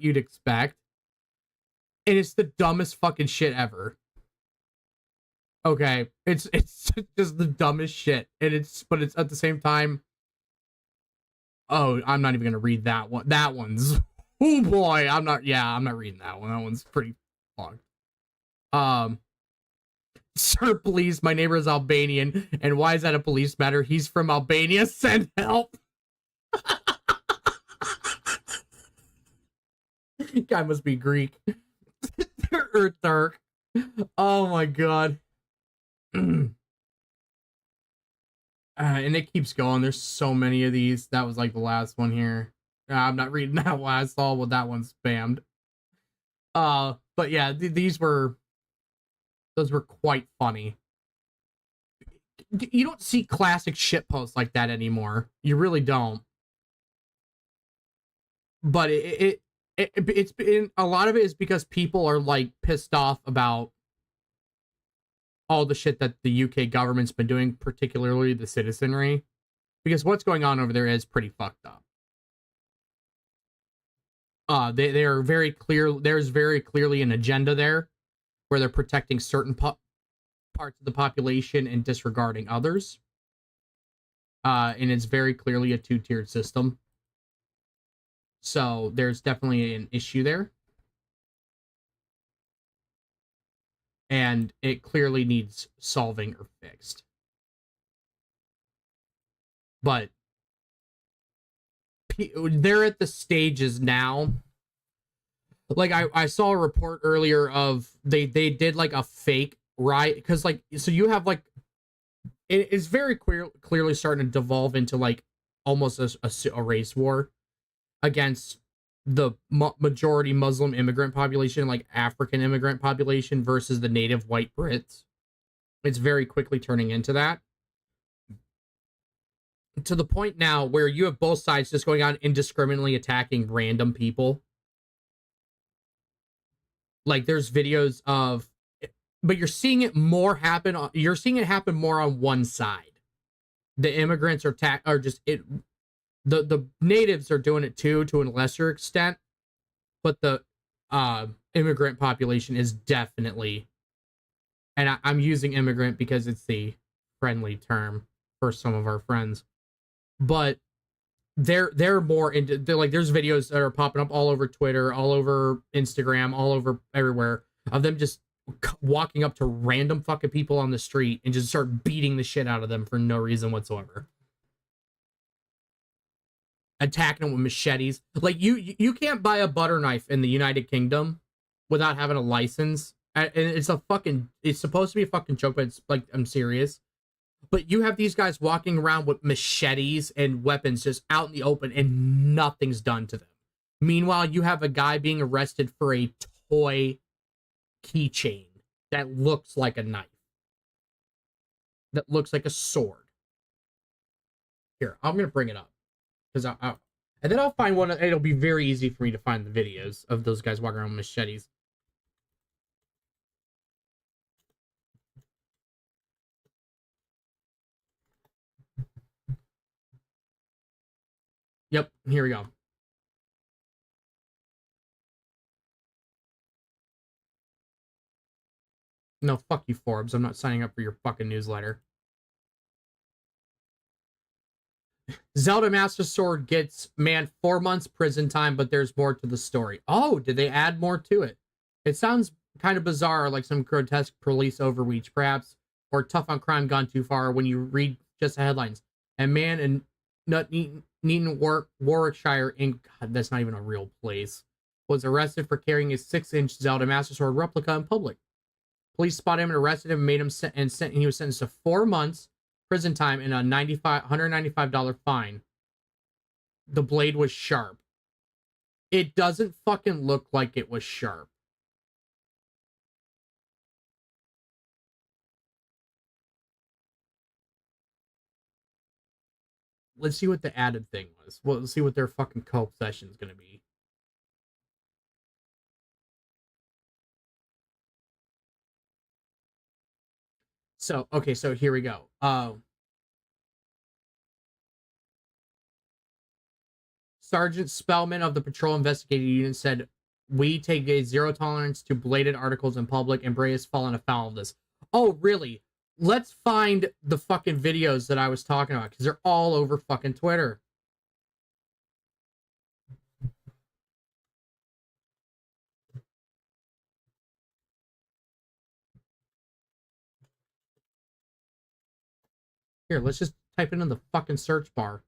you'd expect. And it's the dumbest fucking shit ever. Okay, it's just the dumbest shit. And it's at the same time. Oh, I'm not even gonna read that one. That one's... Oh boy, I'm not reading that one. That one's pretty long. Sir, please, my neighbor is Albanian. And why is that a police matter? He's from Albania. Send help. Guy must be Greek. Or Turk. Oh my god. And it keeps going. There's so many of these. That was like the last one here. I'm not reading that one. I saw what that one spammed. But yeah, those were quite funny. You don't see classic shitposts like that anymore. You really don't. But it's been, a lot of it is because people are like pissed off about all the shit that the UK government's been doing, particularly the citizenry, because what's going on over there is pretty fucked up. They are very clear. There's very clearly an agenda there where they're protecting certain parts of the population and disregarding others. And it's very clearly a two-tiered system. So there's definitely an issue there. And it clearly needs solving or fixed. But they're at the stages now. Like I saw a report earlier of they did like a fake riot, because like, so you have like, it's very clearly starting to devolve into like almost a race war against the majority Muslim immigrant population, like African immigrant population, versus the native white Brits. It's very quickly turning into that. To the point now where you have both sides just going on indiscriminately attacking random people. Like there's videos of, but you're seeing it more happen. You're seeing it happen more on one side. The immigrants are just it. The natives are doing it too, to a lesser extent, but the immigrant population is definitely, and I'm using immigrant because it's the friendly term for some of our friends, but they're more into, they're like, there's videos that are popping up all over Twitter, all over Instagram, all over everywhere, of them just walking up to random fucking people on the street and just start beating the shit out of them for no reason whatsoever. Attacking them with machetes. Like you can't buy a butter knife in the United Kingdom without having a license. And it's supposed to be a fucking joke, but it's like, I'm serious. But you have these guys walking around with machetes and weapons just out in the open and nothing's done to them. Meanwhile, you have a guy being arrested for a toy keychain that looks like a knife. That looks like a sword. Here, I'm going to bring it up. Because and then I'll find one. It'll be very easy for me to find the videos of those guys walking around with machetes. Yep, here we go. No, fuck you, Forbes. I'm not signing up for your fucking newsletter. Zelda Master Sword gets, man, 4 months prison time, but there's more to the story. Oh, did they add more to it? It sounds kind of bizarre, like some grotesque police overreach, perhaps, or tough on crime gone too far when you read just the headlines. And man in Neaton, Warwickshire, God, that's not even a real place, was arrested for carrying a 6-inch Zelda Master Sword replica in public. Police spotted him and arrested him, made him and he was sentenced to 4 months prison time and a $195 fine. The blade was sharp. It doesn't fucking look like it was sharp. Let's see what the added thing was. Well, let's see what their fucking co-op session is going to be. So, okay, so here we go. Sergeant Spellman of the Patrol Investigating Unit said, "We take a zero tolerance to bladed articles in public, and Bray has fallen afoul of this." Oh, really? Let's find the fucking videos that I was talking about, because they're all over fucking Twitter. Here, let's just type it in the fucking search bar.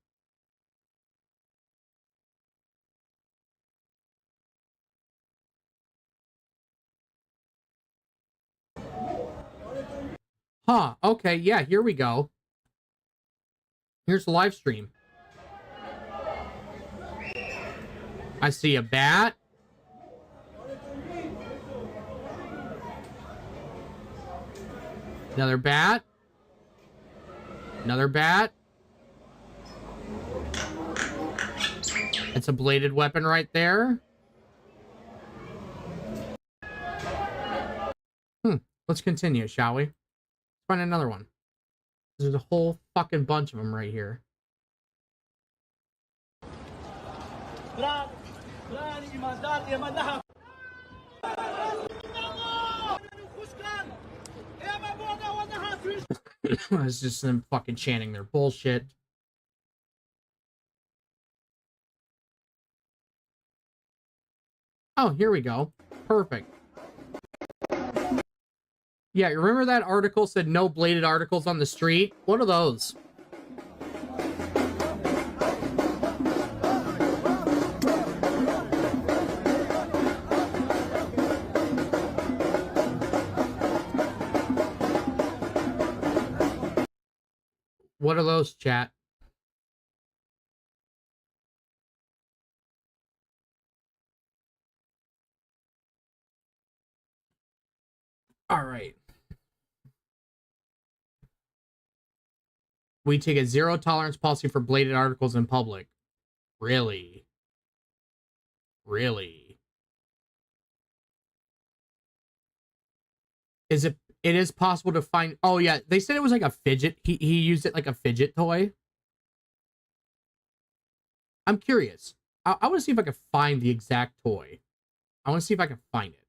Huh, okay, yeah, here we go. Here's the live stream. I see a bat. Another bat. Another bat. It's a bladed weapon right there. Let's continue, shall we? Let's find another one. There's a whole fucking bunch of them right here. It's just them fucking chanting their bullshit. Oh, here we go. Perfect. Yeah, you remember that article said no bladed articles on the street? What are those? What are those, chat? All right. We take a zero tolerance policy for bladed articles in public. Really? Really? Is it? It is possible to find. Oh yeah, they said it was like a fidget. He used it like a fidget toy. I'm curious. I want to see if I can find the exact toy. I want to see if I can find it.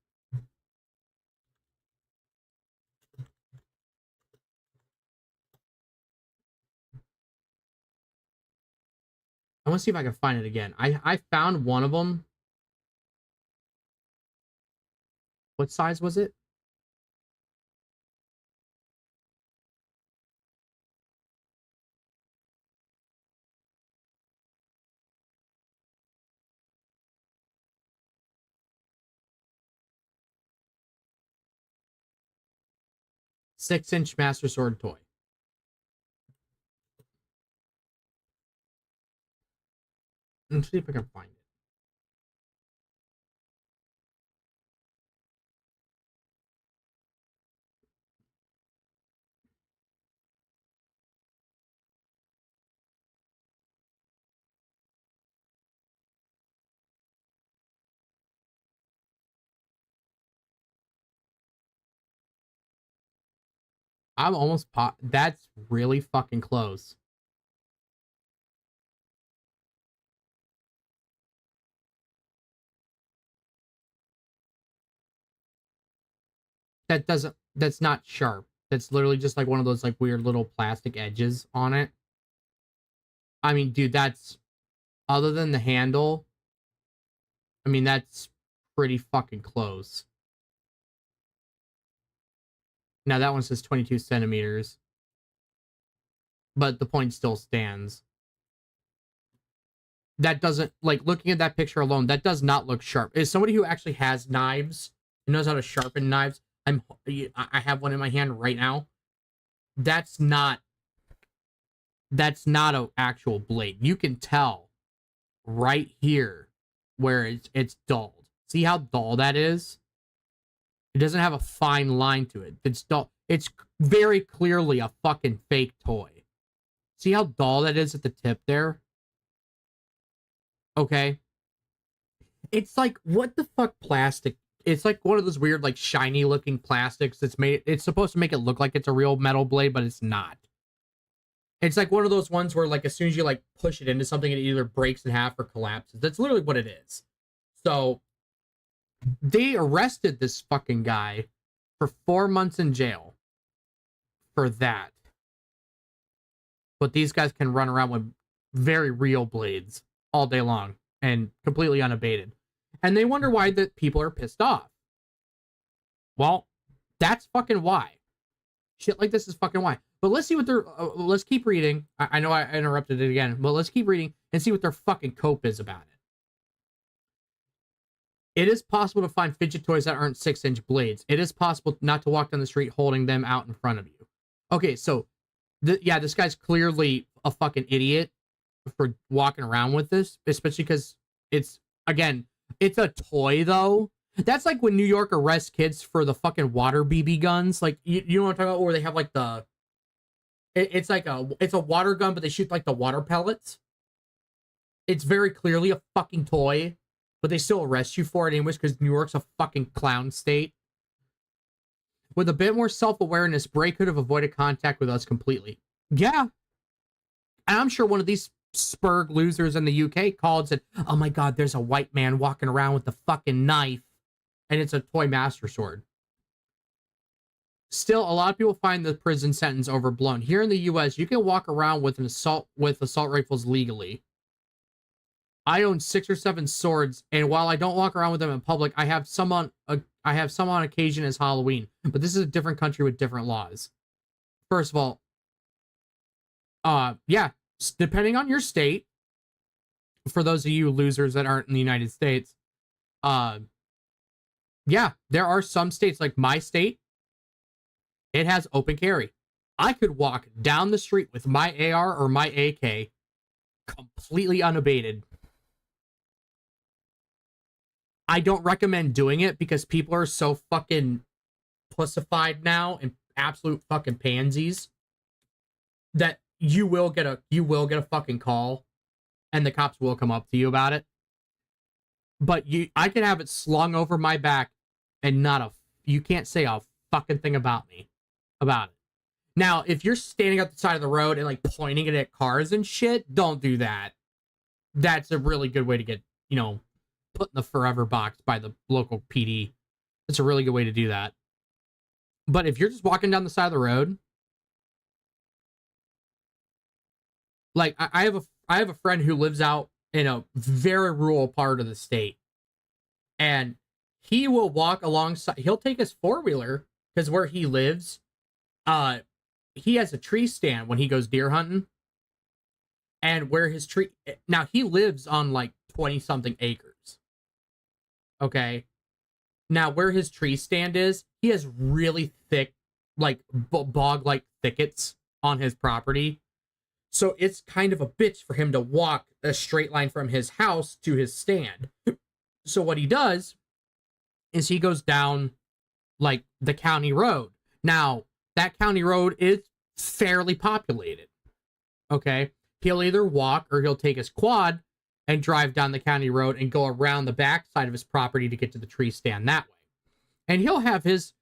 I want to see if I can find it again. I found one of them. What size was it? Six-inch Master Sword toy. Let's see if I can find it. I'm almost that's really fucking close. That's not sharp. That's literally just like one of those like weird little plastic edges on it. I mean, dude, that's, other than the handle, I mean, that's pretty fucking close. Now that one says 22 centimeters. But the point still stands. That doesn't, like, looking at that picture alone, that does not look sharp. As somebody who actually has knives, and knows how to sharpen knives, I have one in my hand right now. That's not an actual blade. You can tell right here where it's dulled. See how dull that is? It doesn't have a fine line to it. It's dull. It's very clearly a fucking fake toy. See how dull that is at the tip there? Okay. It's like, what the fuck plastic? It's like one of those weird, like, shiny looking plastics that's made, it's supposed to make it look like it's a real metal blade, but it's not. It's like one of those ones where, like, as soon as you, like, push it into something, it either breaks in half or collapses. That's literally what it is. So, they arrested this fucking guy for 4 months in jail for that. But these guys can run around with very real blades all day long and completely unabated. And they wonder why the people are pissed off. Well, that's fucking why. Shit like this is fucking why. But let's see what they're, let's keep reading. I know I interrupted it again, but let's keep reading and see what their fucking cope is about it. It is possible to find fidget toys that aren't 6-inch blades. It is possible not to walk down the street holding them out in front of you. Okay, so, yeah, this guy's clearly a fucking idiot for walking around with this, especially because it's, again, it's a toy, though. That's like when New York arrests kids for the fucking water BB guns. Like, you know what I'm talking about? Where they have, like, the... It's like it's a water gun, but they shoot, like, the water pellets. It's very clearly a fucking toy, but they still arrest you for it anyways, because New York's a fucking clown state. With a bit more self-awareness, Bray could have avoided contact with us completely. Yeah. And I'm sure one of these spurg losers in the UK called and said, oh my god, there's a white man walking around with the fucking knife, and it's a toy master sword. Still, a lot of people find the prison sentence overblown. Here in the US, you can walk around with assault rifles legally. I own 6 or 7 swords, and while I don't walk around with them in public, I have some on occasion as Halloween. But this is a different country with different laws. First of all, yeah, depending on your state, for those of you losers that aren't in the United States, yeah, there are some states, like my state, it has open carry. I could walk down the street with my AR or my AK completely unabated. I don't recommend doing it because people are so fucking pussified now and absolute fucking pansies that you will get a fucking call and the cops will come up to you about it. But I can have it slung over my back and you can't say a fucking thing about it. Now, if you're standing at the side of the road and like pointing it at cars and shit, don't do that. That's a really good way to get, put in the forever box by the local PD. It's a really good way to do that. But if you're just walking down the side of the road, like I have a friend who lives out in a very rural part of the state, and he will walk alongside. He'll take his 4-wheeler because where he lives, he has a tree stand when he goes deer hunting, and where his tree now he lives on like 20 something acres. Okay, now where his tree stand is, he has really thick, like bog like thickets on his property. So it's kind of a bitch for him to walk a straight line from his house to his stand. So what he does is he goes down like the county road. Now, that county road is fairly populated. Okay? He'll either walk or he'll take his quad and drive down the county road and go around the back side of his property to get to the tree stand that way. And he'll have his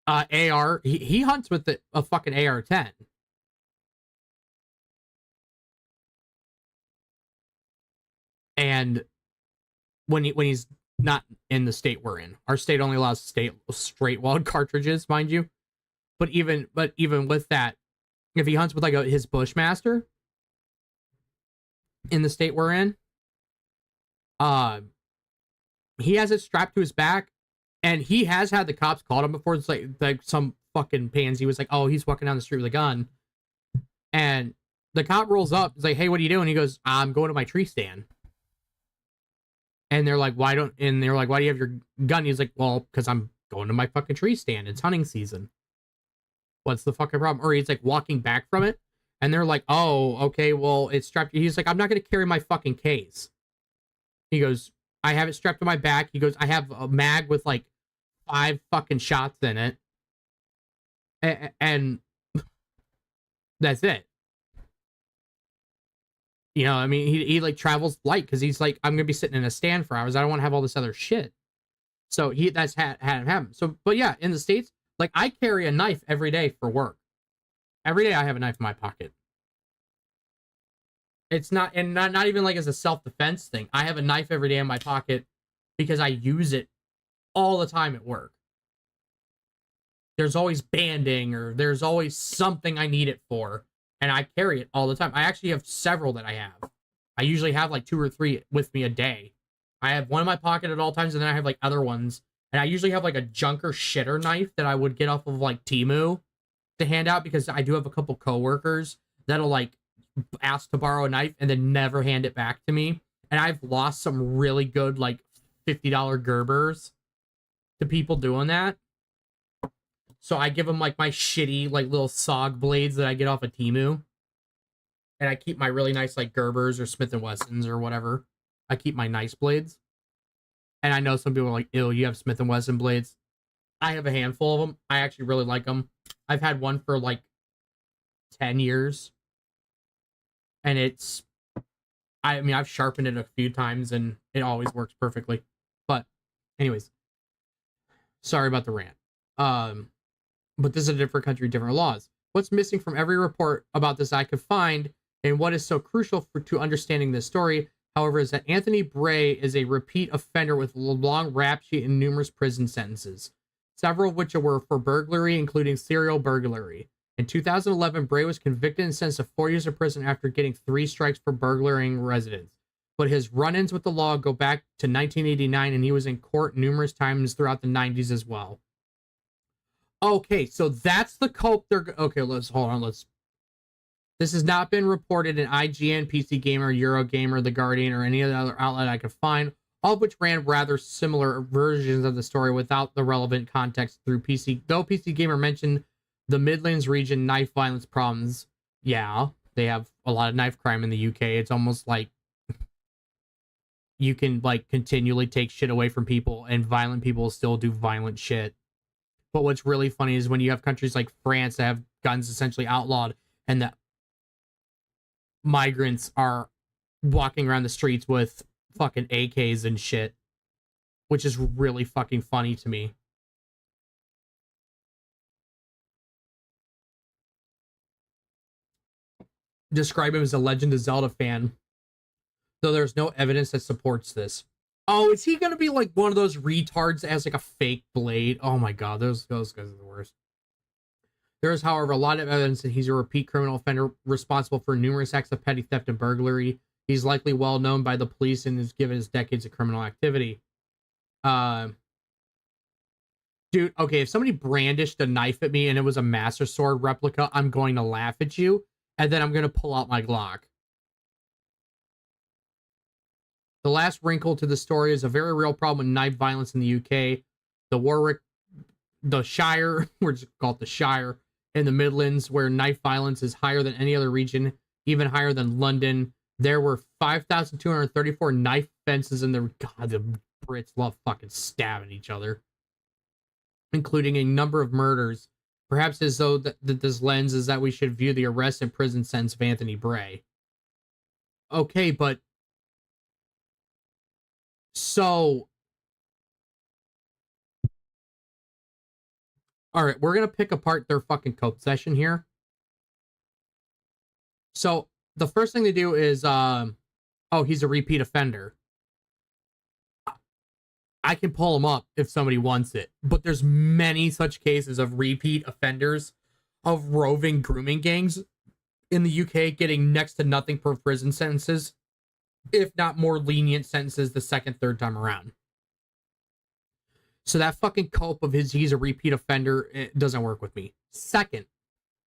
AR. He hunts with a fucking AR-10. And when he's not in the state we're in, our state only allows straight walled cartridges, mind you. But even with that, if he hunts with like his Bushmaster in the state we're in, he has it strapped to his back, and he has had the cops call him before. It's like some fucking pansy was like, oh, he's walking down the street with a gun, and the cop rolls up. He's like, hey, what are you doing? He goes, I'm going to my tree stand. And they're like, why do you have your gun? He's like, well, because I'm going to my fucking tree stand. It's hunting season. What's the fucking problem? Or he's like walking back from it, and they're like, oh, okay, well, it's strapped. He's like, I'm not going to carry my fucking case. He goes, I have it strapped to my back. He goes, I have a mag with like 5 fucking shots in it. And that's it. You know, I mean, he like travels light because he's like, I'm gonna be sitting in a stand for hours. I don't want to have all this other shit. So that's had him happen. So, but yeah, in the States, like I carry a knife every day for work. Every day I have a knife in my pocket. It's not even like as a self-defense thing. I have a knife every day in my pocket because I use it all the time at work. There's always banding or there's always something I need it for. And I carry it all the time. I actually have several that I have. I usually have like 2 or 3 with me a day. I have one in my pocket at all times, and then I have like other ones. And I usually have like a junker shitter knife that I would get off of like Temu to hand out because I do have a couple coworkers that'll like ask to borrow a knife and then never hand it back to me. And I've lost some really good like $50 Gerbers to people doing that. So I give them like my shitty like little SOG blades that I get off of Temu. And I keep my really nice like Gerbers or Smith & Wessons or whatever. I keep my nice blades. And I know some people are like, ew, you have Smith & Wesson blades. I have a handful of them. I actually really like them. I've had one for like 10 years. And I mean, I've sharpened it a few times and it always works perfectly. But anyways, sorry about the rant. But this is a different country, different laws. What's missing from every report about this I could find, and what is so crucial to understanding this story, however, is that Anthony Bray is a repeat offender with a long rap sheet and numerous prison sentences, several of which were for burglary, including serial burglary. In 2011, Bray was convicted and sentenced to 4 years of prison after getting 3 strikes for burglaring residents. But his run-ins with the law go back to 1989, and he was in court numerous times throughout the 90s as well. Okay, so that's the cope they're... Okay, hold on. This has not been reported in IGN, PC Gamer, Eurogamer, The Guardian, or any other outlet I could find, all of which ran rather similar versions of the story without the relevant context through PC. Though PC Gamer mentioned the Midlands region knife violence problems. Yeah, they have a lot of knife crime in the UK. It's almost like you can like continually take shit away from people and violent people still do violent shit. But what's really funny is when you have countries like France that have guns essentially outlawed and that migrants are walking around the streets with fucking AKs and shit, which is really fucking funny to me. Describe him as a Legend of Zelda fan, though there's no evidence that supports this. Oh, is he gonna be like one of those retards that has like a fake blade? Oh my god, those guys are the worst. There is, however, a lot of evidence that he's a repeat criminal offender responsible for numerous acts of petty theft and burglary. He's likely well known by the police and is given his decades of criminal activity. Dude, okay, if somebody brandished a knife at me and it was a Master Sword replica, I'm going to laugh at you, and then I'm going to pull out my Glock. The last wrinkle to the story is a very real problem with knife violence in the UK. The Shire, we're just called the Shire, in the Midlands, where knife violence is higher than any other region, even higher than London. There were 5,234 knife offenses in the... God, the Brits love fucking stabbing each other. Including a number of murders. Perhaps as though that this lens is that we should view the arrest and prison sentence of Anthony Bray. Okay, but... So... All right, we're gonna pick apart their fucking cope session here. So the first thing they do is, oh, he's a repeat offender. I can pull him up if somebody wants it, but there's many such cases of repeat offenders of roving grooming gangs in the UK getting next to nothing per prison sentences, if not more lenient sentences the second, third time around. So that fucking cope of he's a repeat offender, it doesn't work with me. Second,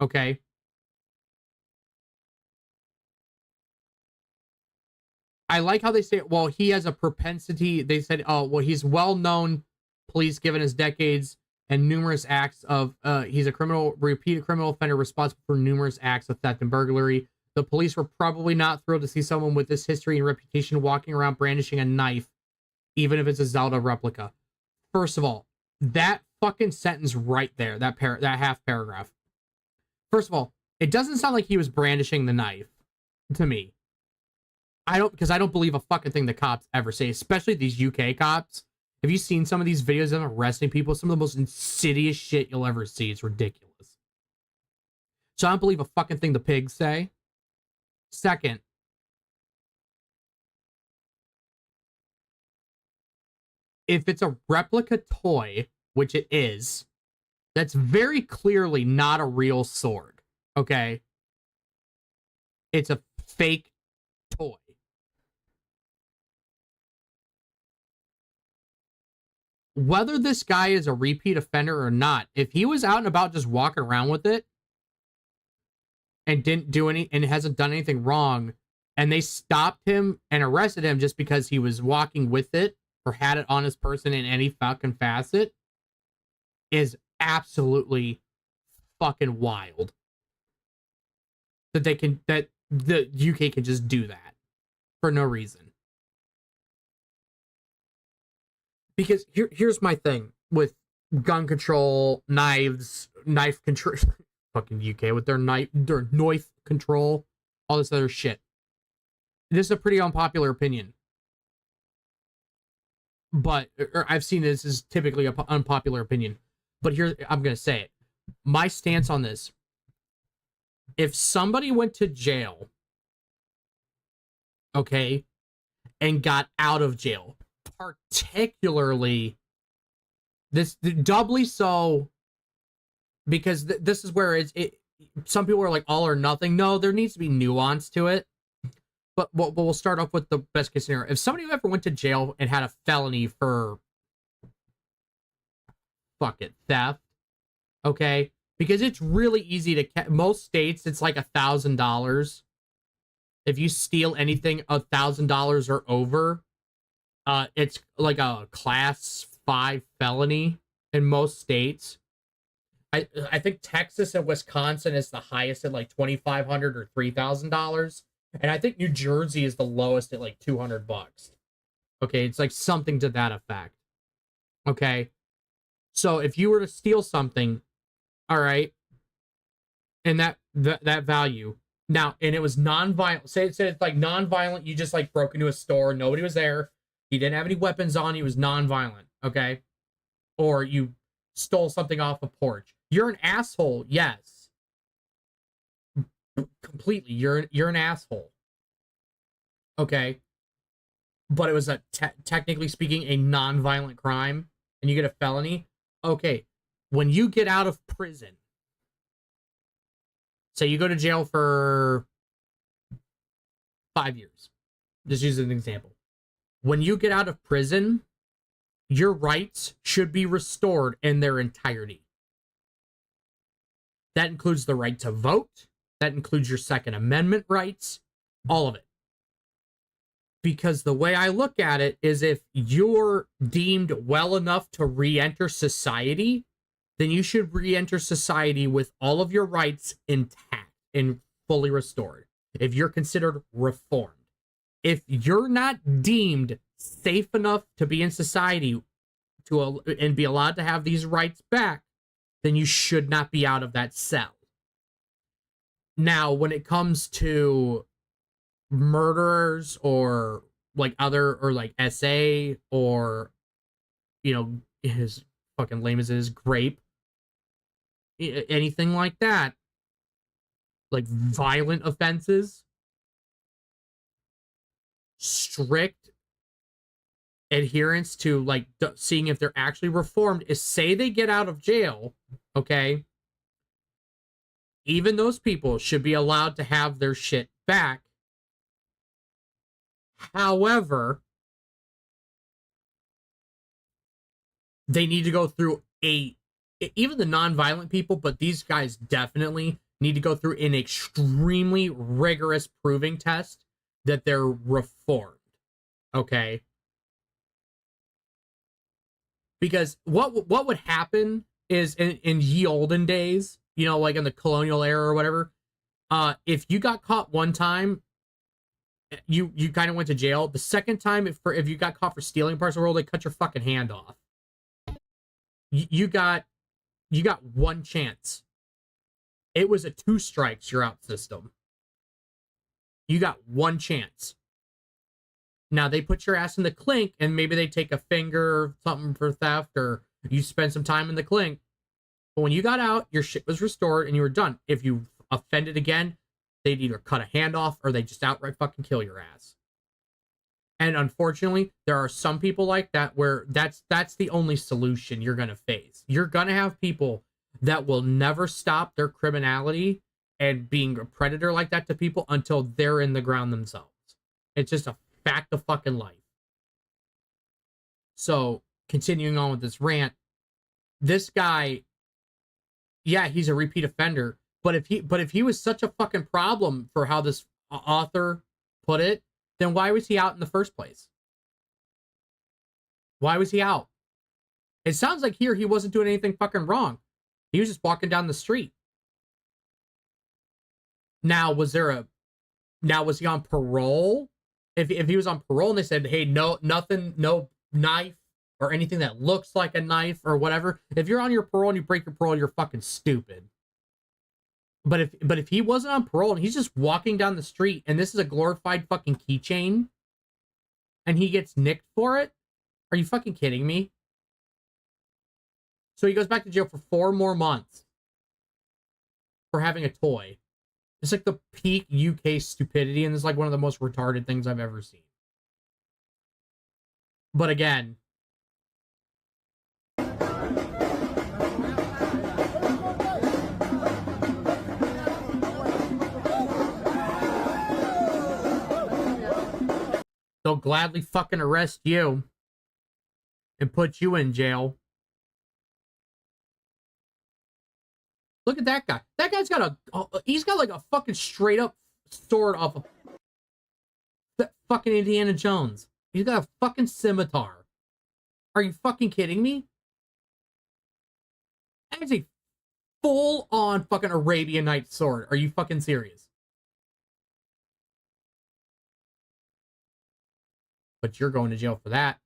okay, I like how they say, well, he has a propensity. They said, oh, well, he's well-known police given his decades and numerous acts of, he's a repeated criminal offender responsible for numerous acts of theft and burglary. The police were probably not thrilled to see someone with this history and reputation walking around brandishing a knife, even if it's a Zelda replica. First of all, that fucking sentence right there, that half paragraph. First of all, it doesn't sound like he was brandishing the knife to me. Because I don't believe a fucking thing the cops ever say, especially these UK cops. Have you seen some of these videos of them arresting people? Some of the most insidious shit you'll ever see. It's ridiculous. So I don't believe a fucking thing the pigs say. Second, if it's a replica toy, which it is, that's very clearly not a real sword, okay? It's a fake toy. Whether this guy is a repeat offender or not, if he was out and about just walking around with it and didn't do any and hasn't done anything wrong, and they stopped him and arrested him just because he was walking with it or had it on his person in any fucking facet, is absolutely fucking wild. That the UK can just do that for no reason. Because here's my thing with gun control, knife control, fucking UK with their knife control, all this other shit. This is a pretty unpopular opinion, but I've seen this is typically an unpopular opinion. But here, I'm gonna say it. My stance on this: if somebody went to jail, okay, and got out of jail, particularly this doubly so, because this is where some people are like all or nothing. No, there needs to be nuance to it. But we'll start off with the best case scenario. If somebody ever went to jail and had a felony for theft, okay, because it's really easy to most states it's like $1,000 if you steal anything $1,000 or over. It's like a class 5 felony in most states. I think Texas and Wisconsin is the highest at like $2,500 or $3,000, and I think New Jersey is the lowest at like $200. Okay, it's like something to that effect. Okay, so if you were to steal something, all right, and that value now, and it was non-violent. Say it's like non-violent. You just like broke into a store, nobody was there. He didn't have any weapons on. He was non-violent, okay? Or you stole something off a porch. You're an asshole, yes. Completely, you're an asshole, okay? But it was technically speaking a non-violent crime, and you get a felony. Okay, when you get out of prison, say you go to jail for 5 years. Just use an example. When you get out of prison, your rights should be restored in their entirety. That includes the right to vote. That includes your Second Amendment rights. All of it. Because the way I look at it is if you're deemed well enough to re-enter society, then you should re-enter society with all of your rights intact and fully restored. If you're considered reformed. If you're not deemed safe enough to be in society and be allowed to have these rights back, then you should not be out of that cell. Now, when it comes to murderers or like SA or, you know, as fucking lame as it is, grape, anything like that, like violent offenses, strict adherence to like seeing if they're actually reformed is, say they get out of jail, okay, even those people should be allowed to have their shit back. However, they need to go through even the non-violent people, but these guys definitely need to go through an extremely rigorous proving test that they're reformed, okay? Because what would happen is in ye olden days, you know, like in the colonial era or whatever, if you got caught one time, you kind of went to jail. The second time, if you got caught for stealing parts of the world, they cut your fucking hand off. You got one chance. It was a 2 strikes, you're out system. You got one chance. Now they put your ass in the clink, and maybe they take a finger or something for theft, or you spend some time in the clink. But when you got out, your shit was restored and you were done. If you offended again, they'd either cut a hand off or they just outright fucking kill your ass. And unfortunately, there are some people like that where that's the only solution you're going to face. You're going to have people that will never stop their criminality and being a predator like that to people until they're in the ground themselves. It's just a fact of fucking life. So, continuing on with this rant, this guy, yeah, he's a repeat offender, but if he was such a fucking problem for how this author put it, then why was he out in the first place? Why was he out? It sounds like here he wasn't doing anything fucking wrong. He was just walking down the street. Now, was he on parole? If he was on parole and they said, hey, no, nothing, no knife or anything that looks like a knife or whatever. If you're on your parole and you break your parole, you're fucking stupid. But if he wasn't on parole and he's just walking down the street and this is a glorified fucking keychain and he gets nicked for it, are you fucking kidding me? So he goes back to jail for 4 more months for having a toy. It's like the peak UK stupidity, and it's like one of the most retarded things I've ever seen. But again, they'll gladly fucking arrest you and put you in jail. Look at that guy. That guy's got he's got like a fucking straight up sword off of fucking Indiana Jones. He's got a fucking scimitar. Are you fucking kidding me? That is a full on fucking Arabian Night sword. Are you fucking serious? But you're going to jail for that.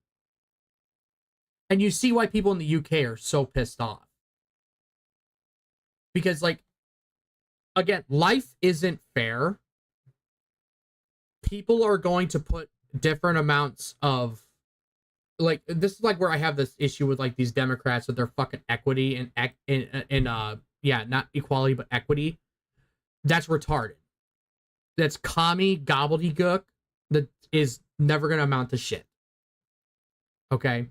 And you see why people in the UK are so pissed off. Because, like, again, life isn't fair. People are going to put different amounts of, like, this is like where I have this issue with, like, these Democrats with their fucking equity and yeah, not equality, but equity. That's retarded. That's commie gobbledygook that is never going to amount to shit. Okay?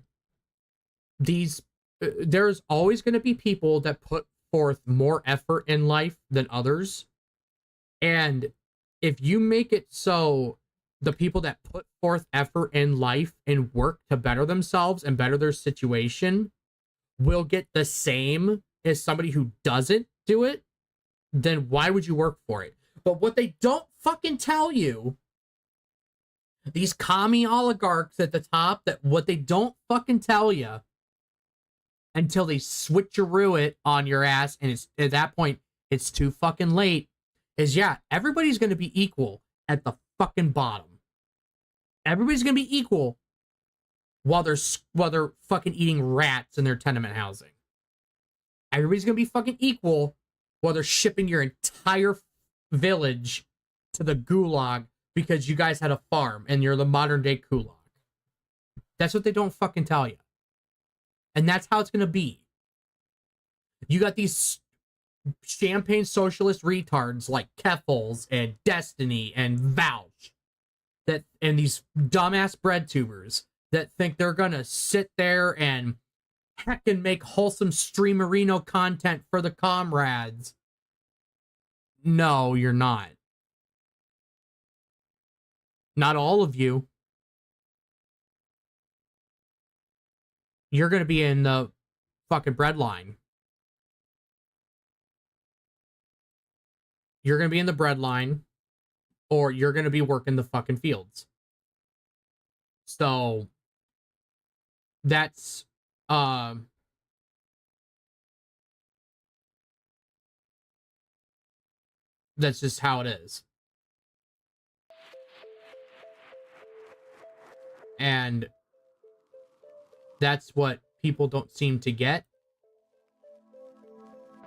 There's always going to be people that put forth more effort in life than others. And if you make it so the people that put forth effort in life and work to better themselves and better their situation will get the same as somebody who doesn't do it, then why would you work for it? But what they don't fucking tell you, these commie oligarchs at the top, that what they don't fucking tell you until they switcheroo it on your ass, and it's at that point it's too fucking late, is yeah, everybody's gonna be equal at the fucking bottom. Everybody's gonna be equal while they're fucking eating rats in their tenement housing. Everybody's gonna be fucking equal while they're shipping your entire village to the gulag because you guys had a farm and you're the modern day kulak. That's what they don't fucking tell you. And that's how it's going to be. You got these champagne socialist retards like Keffels and Destiny and Vouch and these dumbass bread tubers that think they're gonna sit there and heckin' make wholesome streamerino content for the comrades. No, you're not. Not all of you. You're gonna be in the fucking bread line. You're gonna be in the bread line, or you're gonna be working the fucking fields. So that's just how it is. And that's what people don't seem to get.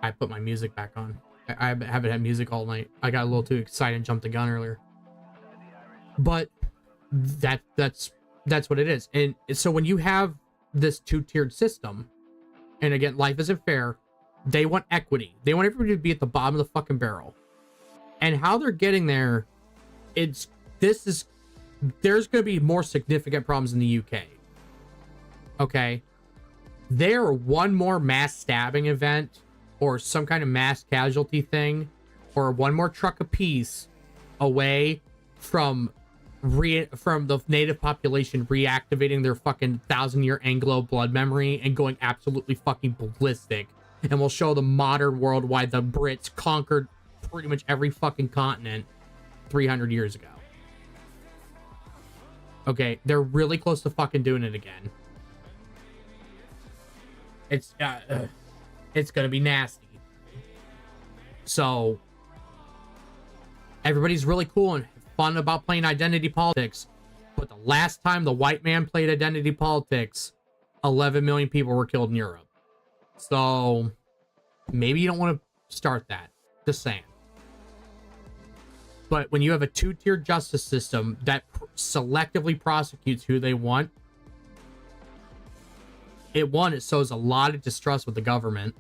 I put my music back on. I haven't had music all night. I got a little too excited and jumped the gun earlier. But that's what it is. And so when you have this two-tiered system, and again, life isn't fair, they want equity. They want everybody to be at the bottom of the fucking barrel. And how they're getting there, there's going to be more significant problems in the UK. Okay? They're one more mass stabbing event or some kind of mass casualty thing or one more truck apiece away from the native population reactivating their fucking 1,000-year Anglo blood memory and going absolutely fucking ballistic. And we'll show the modern world why the Brits conquered pretty much every fucking continent 300 years ago. Okay, they're really close to fucking doing it again. It's gonna be nasty. So everybody's really cool and fun about playing identity politics, but the last time the white man played identity politics, 11 million people were killed in Europe. So maybe you don't want to start that. Just saying. But when you have a two-tiered justice system that selectively prosecutes who they want, it sows a lot of distrust with the government.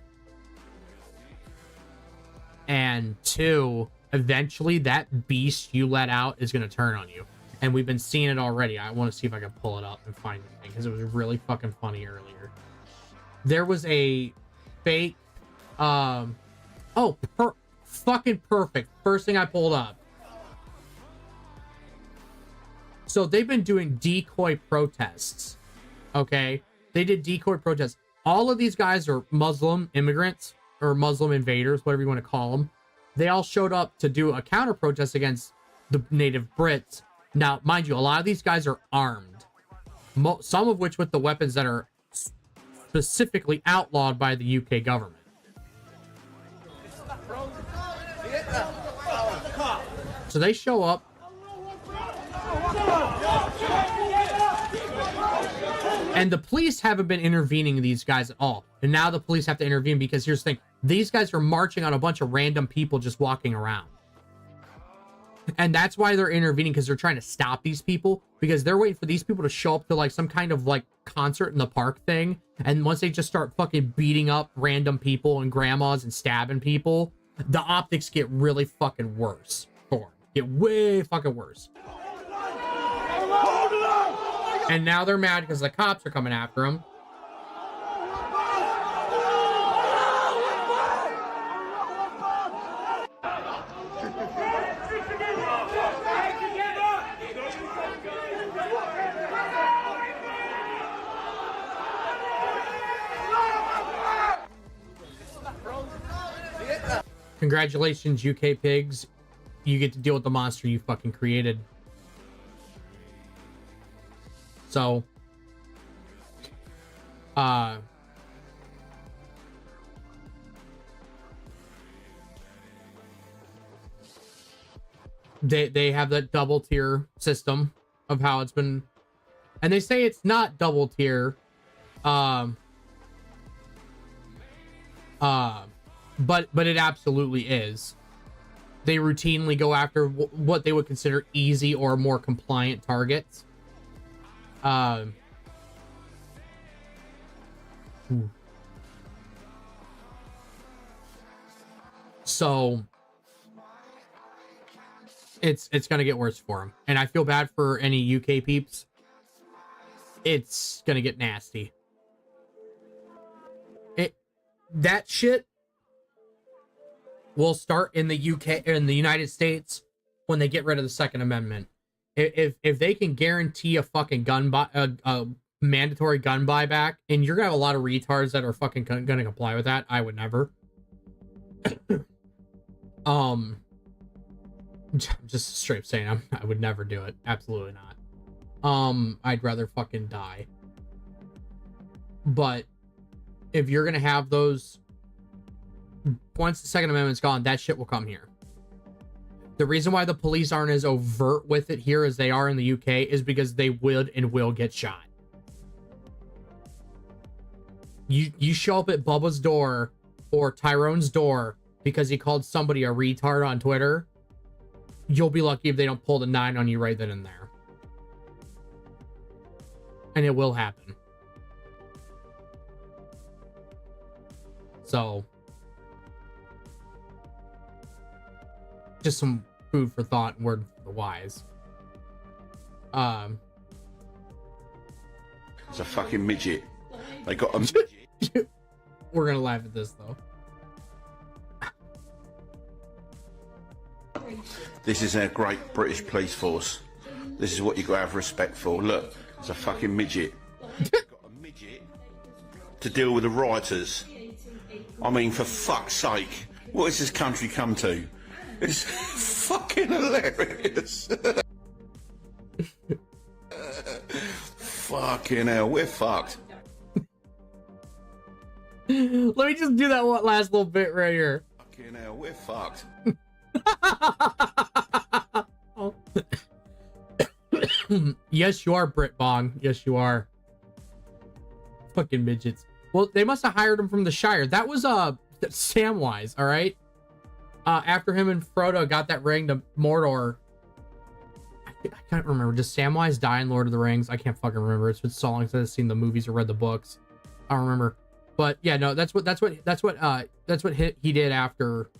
And two, eventually that beast you let out is going to turn on you. And we've been seeing it already. I want to see if I can pull it up and find it because it was really fucking funny earlier. There was a fake, fucking perfect. First thing I pulled up. So they've been doing decoy protests. Okay? They did decoy protests. All of these guys are Muslim immigrants or Muslim invaders, whatever you want to call them. They all showed up to do a counter protest against the native Brits. Now, mind you, a lot of these guys are armed. Some of which with the weapons that are specifically outlawed by the UK government. So they show up. And the police haven't been intervening these guys at all. And now the police have to intervene because here's the thing. These guys are marching on a bunch of random people just walking around. And that's why they're intervening, because they're trying to stop these people. Because they're waiting for these people to show up to like some kind of like concert in the park thing. And once they just start fucking beating up random people and grandmas and stabbing people, the optics get really fucking worse for them. Get way fucking worse. And now they're mad because the cops are coming after them. Congratulations, UK pigs. You get to deal with the monster you fucking created. So, they have that double tier system of how it's been, and they say it's not double tier, but it absolutely is. They routinely go after what they would consider easy or more compliant targets. So it's gonna get worse for him, and I feel bad for any UK peeps. It's gonna get nasty. That shit will start in the UK, in the United States, when they get rid of the Second Amendment. If they can guarantee a fucking a mandatory gun buyback, and you're gonna have a lot of retards that are fucking gonna comply with that. I would never. Just straight up saying, I would never do it. Absolutely not. I'd rather fucking die. But if you're gonna have those, once the Second Amendment's gone, that shit will come here. The reason why the police aren't as overt with it here as they are in the UK is because they would and will get shot. You show up at Bubba's door or Tyrone's door because he called somebody a retard on Twitter, you'll be lucky if they don't pull the 9 on you right then and there. And it will happen. So, just some food for thought and word for the wise. It's a fucking midget. They got a midget. We're gonna laugh at this though. This is our great British police force. This is what you got to have respect for. Look, it's a fucking midget. Got a midget to deal with the rioters. I mean, for fuck's sake, what has this country come to? It's fucking hilarious. Fucking hell, we're fucked. Let me just do that one last little bit right here. Fucking hell, we're fucked. Yes, you are, Brit Bong. Yes, you are. Fucking midgets. Well, they must have hired him from the Shire. That was Samwise, all right? After him and Frodo got that ring to Mordor. I can't remember. Does Samwise die in Lord of the Rings? I can't fucking remember. It's been so long since I've seen the movies or read the books. I don't remember. But yeah, no, that's what he did after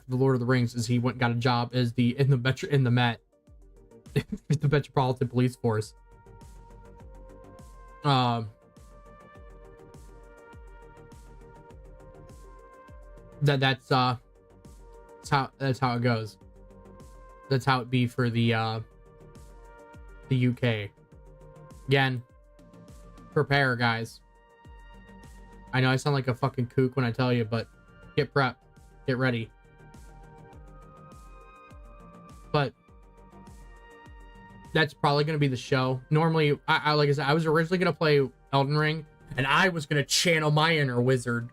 the Lord of the Rings, is he went and got a job as the Met the Metropolitan Police Force. That's how it goes. That's how it be for the UK. Again, prepare, guys. I know I sound like a fucking kook when I tell you, but get prepped, get ready. But that's probably going to be the show. Normally, I like I said, I was originally going to play Elden Ring, and I was going to channel my inner wizard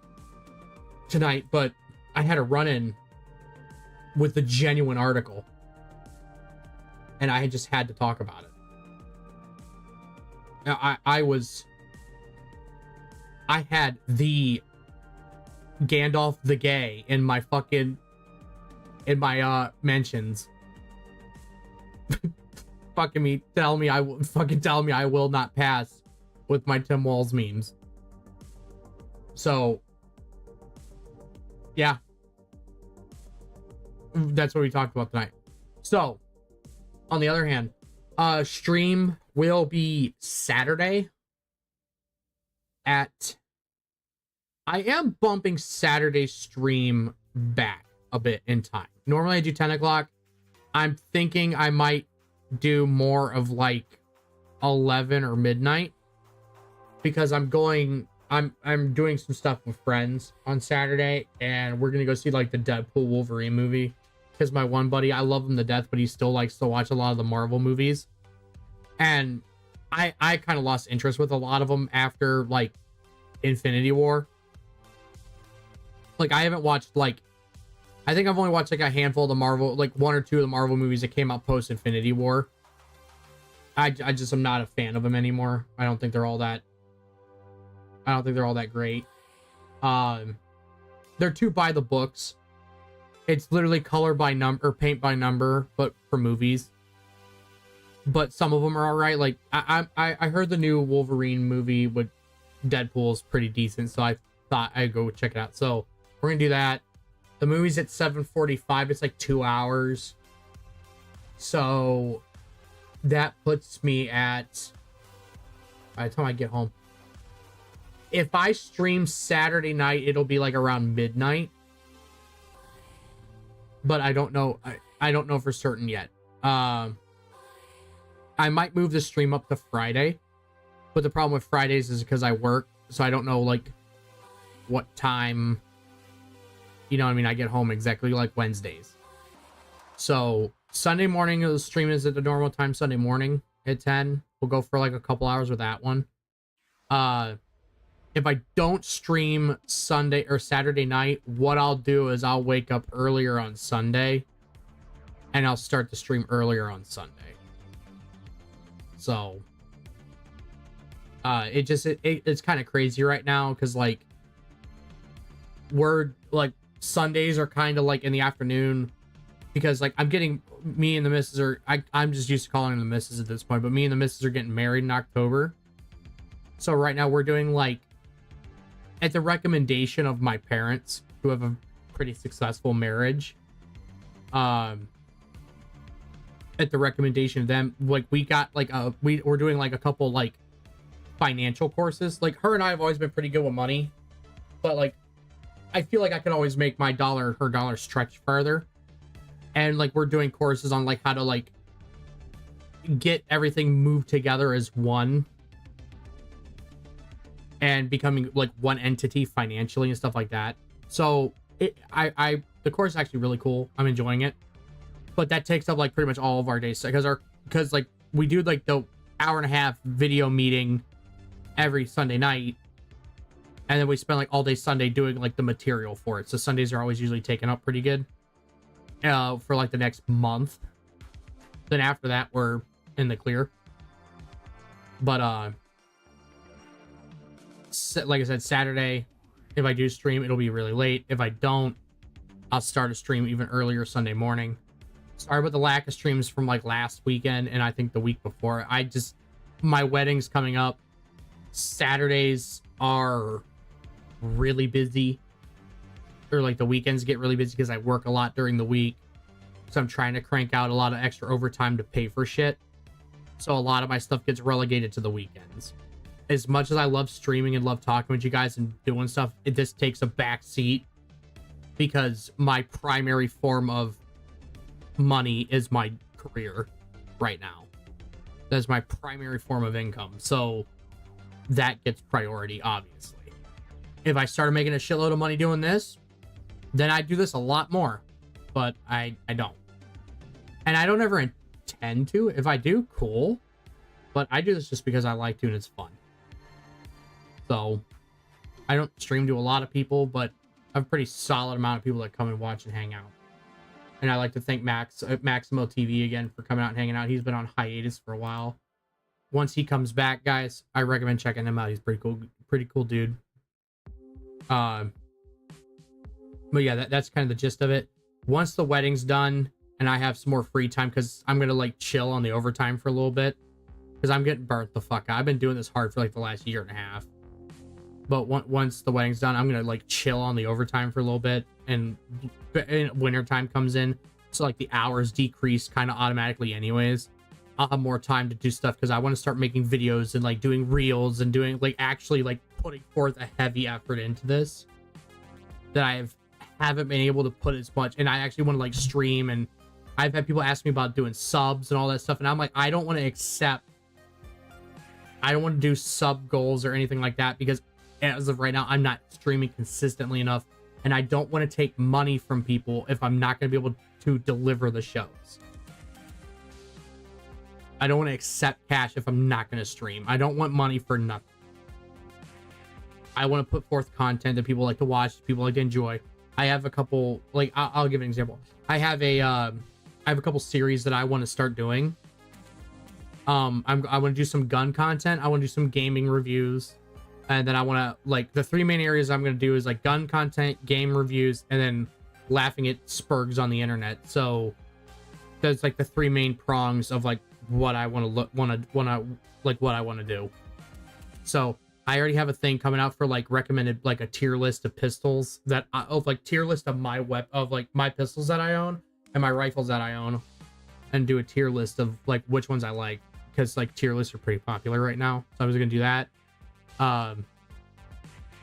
tonight, but I had a run-in with the genuine article, and I just had to talk about it. Now, I had the Gandalf the Gay in my mentions. Telling me I will not pass with my Tim Walz memes. So yeah, that's what we talked about tonight. So on the other hand, stream will be Saturday at, I am bumping Saturday stream back a bit in time. Normally I do 10 o'clock. I'm thinking I might do more of like 11 or midnight, because I'm doing some stuff with friends on Saturday, and we're gonna go see like the Deadpool Wolverine movie, because my one buddy, I love him to death, but he still likes to watch a lot of the Marvel movies, and I kind of lost interest with a lot of them after like Infinity War. Like I haven't watched I think I've only watched like a handful of the Marvel, like 1 or 2 of the Marvel movies that came out post Infinity War. I just am not a fan of them anymore. I don't think they're all that great. They're too by the books. It's literally color by number or paint by number, but for movies. But some of them are all right. Like I heard the new Wolverine movie with Deadpool is pretty decent, so thought I'd go check it out. So we're gonna do that. The movie's at 7:45. It's like 2 hours. So that puts me at, by the time I get home, if I stream Saturday night, it'll be like around midnight. But I don't know. I don't know for certain yet. I might move the stream up to Friday. But the problem with Fridays is because I work. So I don't know like what time, you know what I mean, I get home exactly like Wednesdays. So Sunday morning, the stream is at the normal time, Sunday morning at 10. We'll go for like a couple hours with that one. If I don't stream Sunday or Saturday night, what I'll do is I'll wake up earlier on Sunday and I'll start the stream earlier on Sunday. So it's kind of crazy right now because like we're like Sundays are kind of like in the afternoon because like I'm getting, me and the missus are, I'm just used to calling them the missus at this point, but me and the missus are getting married in October. So right now we're doing like, at the recommendation of my parents who have a pretty successful marriage, at the recommendation of them, like we got like we're doing like a couple like financial courses. Like her and I have always been pretty good with money, but like I feel like I could always make my dollar, her dollar stretch further. And like we're doing courses on like how to like get everything moved together as one and becoming like one entity financially and stuff like that. So the course is actually really cool. I'm enjoying it, but that takes up like pretty much all of our days because like we do like the hour and a half video meeting every Sunday night, and then we spend like all day Sunday doing like the material for it. So Sundays are always usually taken up pretty good for like the next month. Then after that we're in the clear. But like I said, Saturday, if I do stream, it'll be really late. If I don't, I'll start a stream even earlier Sunday morning. Sorry about the lack of streams from like last weekend and I think the week before. My wedding's coming up. Saturdays are really busy, or like the weekends get really busy because I work a lot during the week. So I'm trying to crank out a lot of extra overtime to pay for shit. So a lot of my stuff gets relegated to the weekends. As much as I love streaming and love talking with you guys and doing stuff, it just takes a back seat because my primary form of money is my career right now. That's my primary form of income. So that gets priority, obviously. If I started making a shitload of money doing this, then I'd do this a lot more. But I don't. And I don't ever intend to. If I do, cool. But I do this just because I like to and it's fun. So I don't stream to a lot of people, but I have a pretty solid amount of people that come and watch and hang out. And I like to thank Maximo TV again for coming out and hanging out. He's been on hiatus for a while. Once he comes back, guys, I recommend checking him out. He's pretty cool dude. But yeah, that's kind of the gist of it. Once the wedding's done and I have some more free time, because I'm gonna like chill on the overtime for a little bit, because I'm getting burnt the fuck out. I've been doing this hard for like the last year and a half. But once the wedding's done, I'm gonna like chill on the overtime for a little bit, and winter time comes in, so like the hours decrease kind of automatically anyways. I'll have more time to do stuff because I want to start making videos and like doing reels and doing like actually like putting forth a heavy effort into this that haven't been able to put as much. And I actually want to like stream, and I've had people ask me about doing subs and all that stuff, and I'm like, I don't want to do sub goals or anything like that, because as of right now, I'm not streaming consistently enough, and I don't want to take money from people if I'm not going to be able to deliver the shows. I don't want to accept cash if I'm not going to stream. I don't want money for nothing. I want to put forth content that people like to watch, people like to enjoy. I have a couple, like, I'll give an example. I have a couple series that I want to start doing. I want to do some gun content. I want to do some gaming reviews. And then I want to, like, the three main areas I'm going to do is like gun content, game reviews, and then laughing at spurgs on the internet. So there's like the three main prongs of like what I want to do. So I already have a thing coming out for like recommended, like a tier list of pistols that of like tier list of my pistols that I own and my rifles that I own, and do a tier list of like which ones I like, because like tier lists are pretty popular right now. So I was gonna do that. And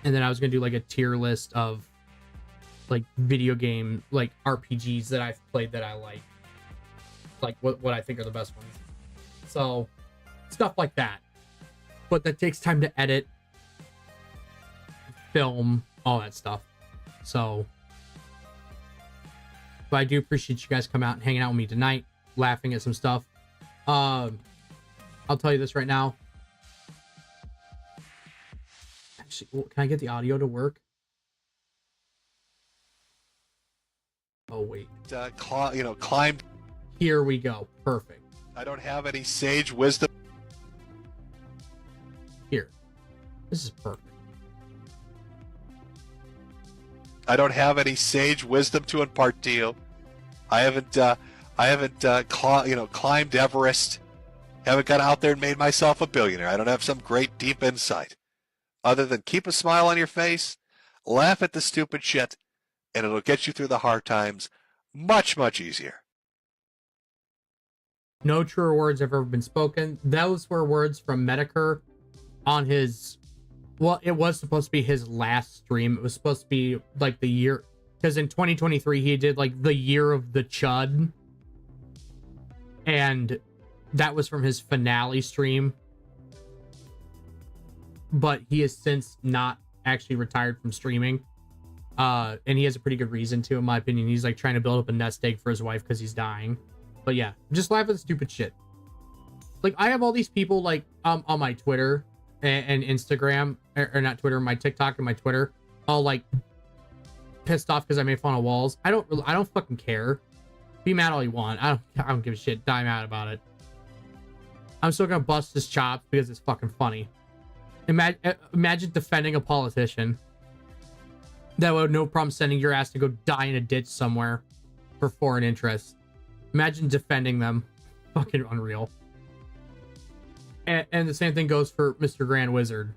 then I was gonna do like a tier list of like video game, like RPGs that I've played that I like what I think are the best ones. So stuff like that. But that takes time to edit, film, all that stuff. So, but I do appreciate you guys coming out and hanging out with me tonight, laughing at some stuff. I'll tell you this right now. Actually, can I get the audio to work? Oh wait. Climbed. Here we go. Perfect. I don't have any sage wisdom. Here. This is perfect. I don't have any sage wisdom to impart to you. I haven't climbed Everest. Haven't got out there and made myself a billionaire. I don't have some great deep insight, other than keep a smile on your face, laugh at the stupid shit, and it'll get you through the hard times much, much easier. No truer words have ever been spoken. Those were words from Medicare on his, well, it was supposed to be his last stream. It was supposed to be like the year, because in 2023 he did like the year of the Chud, and that was from his finale stream. But he has since not actually retired from streaming, and he has a pretty good reason to, in my opinion. He's like trying to build up a nest egg for his wife because he's dying. But yeah, just laugh at the stupid shit. Like, I have all these people like on my Twitter and Instagram, or not Twitter, my TikTok and my Twitter, all like pissed off because I made fun of Walz. I don't fucking care. Be mad all you want. I don't give a shit. Die mad about it. I'm still gonna bust his chops because it's fucking funny. Imagine defending a politician that would have no problem sending your ass to go die in a ditch somewhere for foreign interests. Imagine defending them. Fucking unreal. And the same thing goes for Mr. Grand Wizard.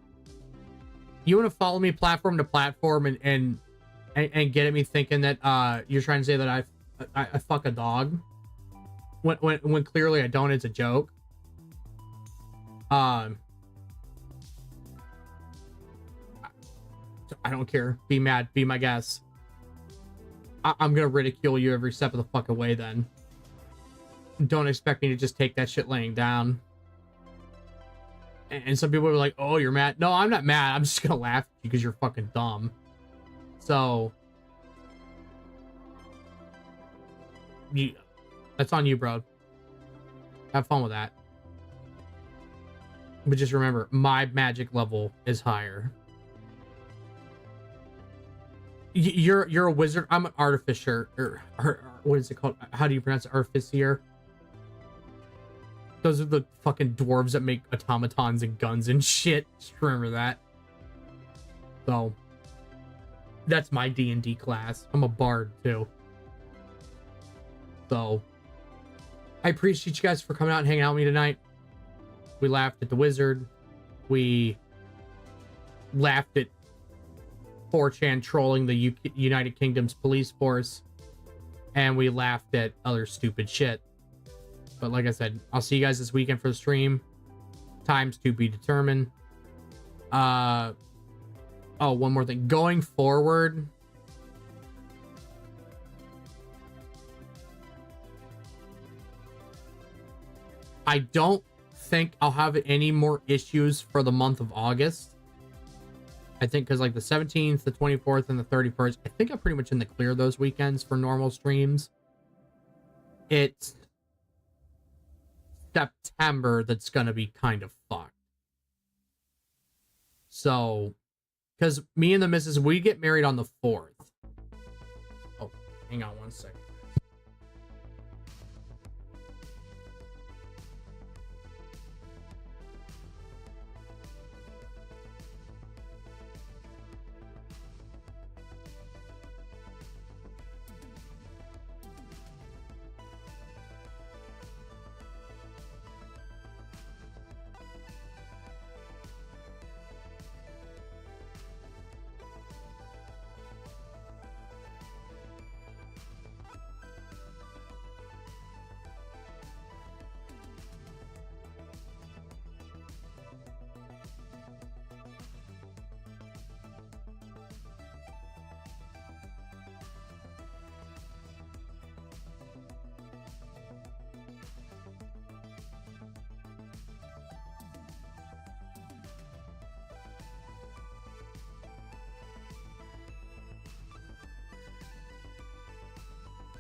You want to follow me platform to platform and get at me thinking that you're trying to say that I fuck a dog when clearly I don't. It's a joke. I don't care. Be mad. Be my guest. I'm gonna ridicule you every step of the fucking way then. Don't expect me to just take that shit laying down. And some people are like, oh, you're mad. No, I'm not mad. I'm just gonna laugh at you because you're fucking dumb. So that's on you, bro. Have fun with that. But just remember, my magic level is higher. You're a wizard. I'm an artificer, or what is it called? How do you pronounce it? Artificer. Those are the fucking dwarves that make automatons and guns and shit. Just remember that. So that's my D&D class. I'm a bard too. So I appreciate you guys for coming out and hanging out with me tonight. We laughed at the wizard. We laughed at 4chan trolling the United Kingdom's police force. And we laughed at other stupid shit. But like I said, I'll see you guys this weekend for the stream. Times to be determined. Oh, one more thing. Going forward, I don't think I'll have any more issues for the month of August. I think because like the 17th, the 24th, and the 31st, I think I'm pretty much in the clear those weekends for normal streams. It's September that's gonna be kind of fucked. So, because me and the missus, we get married on the 4th. Oh, hang on one second.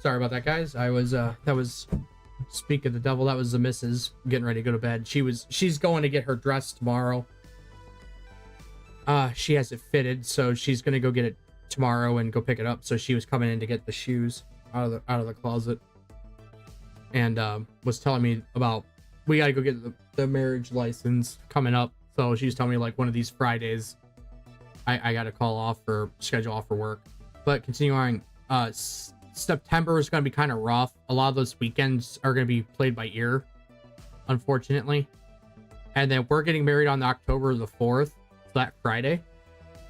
Sorry about that, guys. I was that was, speak of the devil, that was the missus getting ready to go to bed. She's going to get her dress tomorrow. She has it fitted, so she's gonna go get it tomorrow and go pick it up. So she was coming in to get the shoes out of the closet, and was telling me about, we gotta go get the marriage license coming up. So she's telling me like one of these Fridays I gotta call off or schedule off for work. But continuing, September is gonna be kind of rough. A lot of those weekends are gonna be played by ear, unfortunately. And then we're getting married on October the 4th, that Friday.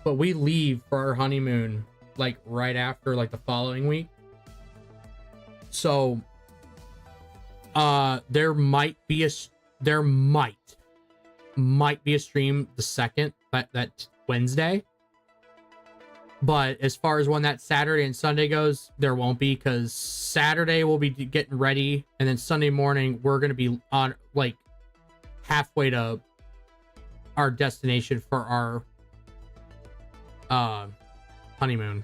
But we leave for our honeymoon like right after, like the following week. So there might be a stream the 2nd, that Wednesday. But as far as when that Saturday and Sunday goes, there won't be, because Saturday we'll be getting ready, and then Sunday morning we're gonna be on like halfway to our destination for our honeymoon.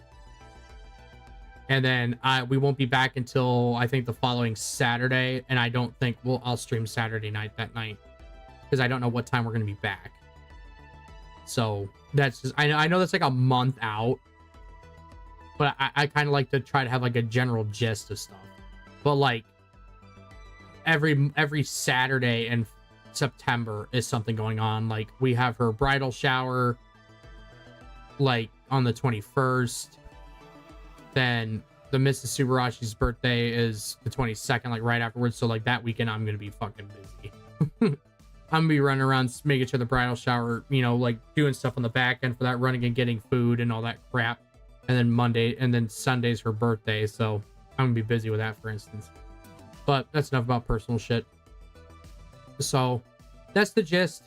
And then we won't be back until I think the following Saturday, and I don't think I'll stream Saturday night that night, because I don't know what time we're gonna be back. So that's just, I know that's like a month out, but I kind of like to try to have like a general gist of stuff. But like every Saturday in September is something going on. Like we have her bridal shower like on the 21st. Then the Mrs. Subarashi's birthday is the 22nd, like right afterwards. So like that weekend I'm gonna be fucking busy. I'm gonna be running around making sure the bridal shower, you know, like doing stuff on the back end for that, running and getting food and all that crap. And then Sunday's her birthday, so I'm gonna be busy with that, for instance. But that's enough about personal shit. So that's the gist.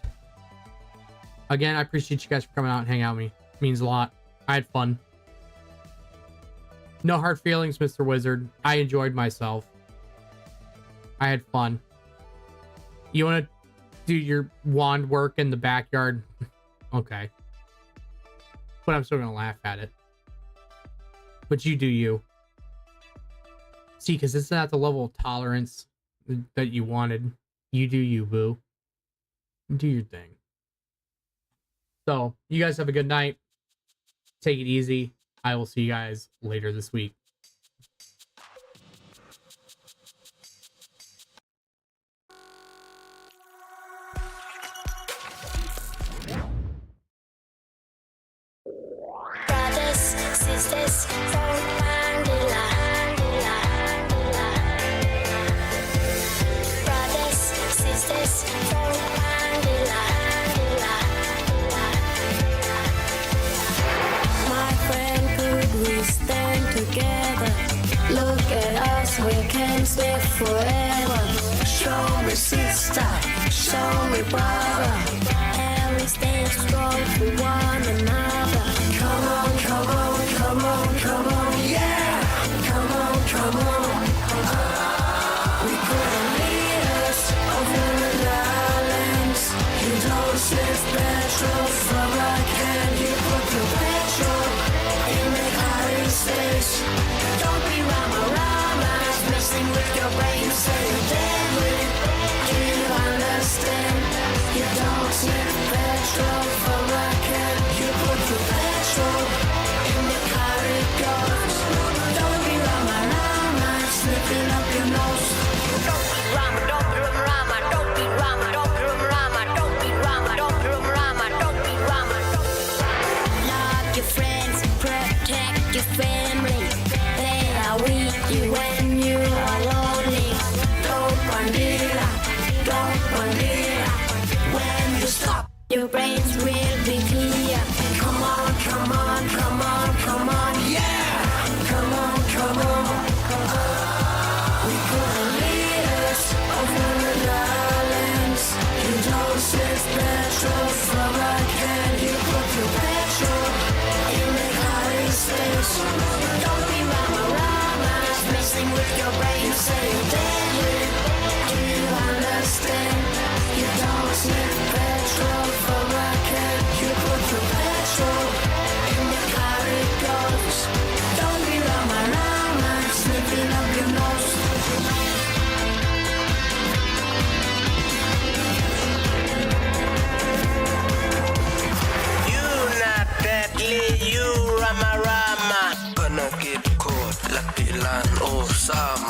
Again, I appreciate you guys for coming out and hanging out with me. It means a lot. I had fun. No hard feelings, Mr. Wizard. I enjoyed myself. I had fun. You want to do your wand work in the backyard? Okay. But I'm still going to laugh at it. But you do you. See, because it's not the level of tolerance that you wanted. You do you, boo. Do your thing. So, you guys have a good night. Take it easy. I will see you guys later this week. Brothers, sisters, brothers, sisters, my friend, could we stand together? Look at us, we can live forever. Show me sister, show me brother, and we stand strong for one another. Come on, come on, come on, come on, yeah! Come on, come on. We couldn't lead us over the islands. You don't sniff petrol from a can. You put the petrol in the hiding space. Don't be rama, it's messing with your brain. You say you're deadly. Do you understand? You don't sniff petrol from a can. You put the petrol in the corridors. Don't be rama, sniffing up your nose. Don't be rama, don't be rama, don't be rama, don't be rama, don't be rama, don't be rama, don't be rama. Love your friends, protect your family. They are with you when you are lonely. Don't bandera, don't bandera. When you stop, your brains will be clear. Come on, come on, come on, come on, yeah! Come on, come on. We couldn't lead us over the islands. You don't sniff petrol from a can. You put your petrol in the hiding space. Don't be rama, it's messing with your brain. You say you're deadly. Do you understand? You don't sniff petrol from a can. You put your petrol in the corridors. Don't be rama, sniffing up some.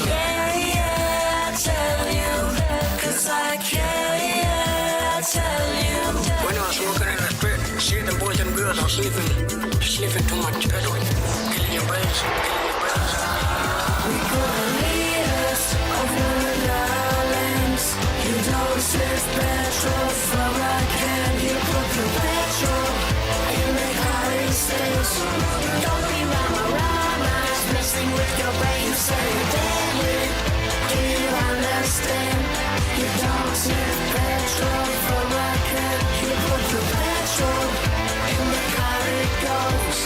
Yeah, I tell you, 'cause I care, yeah, I tell you. When I was smoking in the street, see them boys and girls are sniffing too much heroin. Killing your brains, killing your brains. We couldn't lead us over the islands. You don't sniff petrol from a can. You put the petrol in the car stays. Don't be rama-ramas, messing with your brain. Say, damn it, do you understand? You don't sniff petrol from a can. You put the petrol in the car it goes.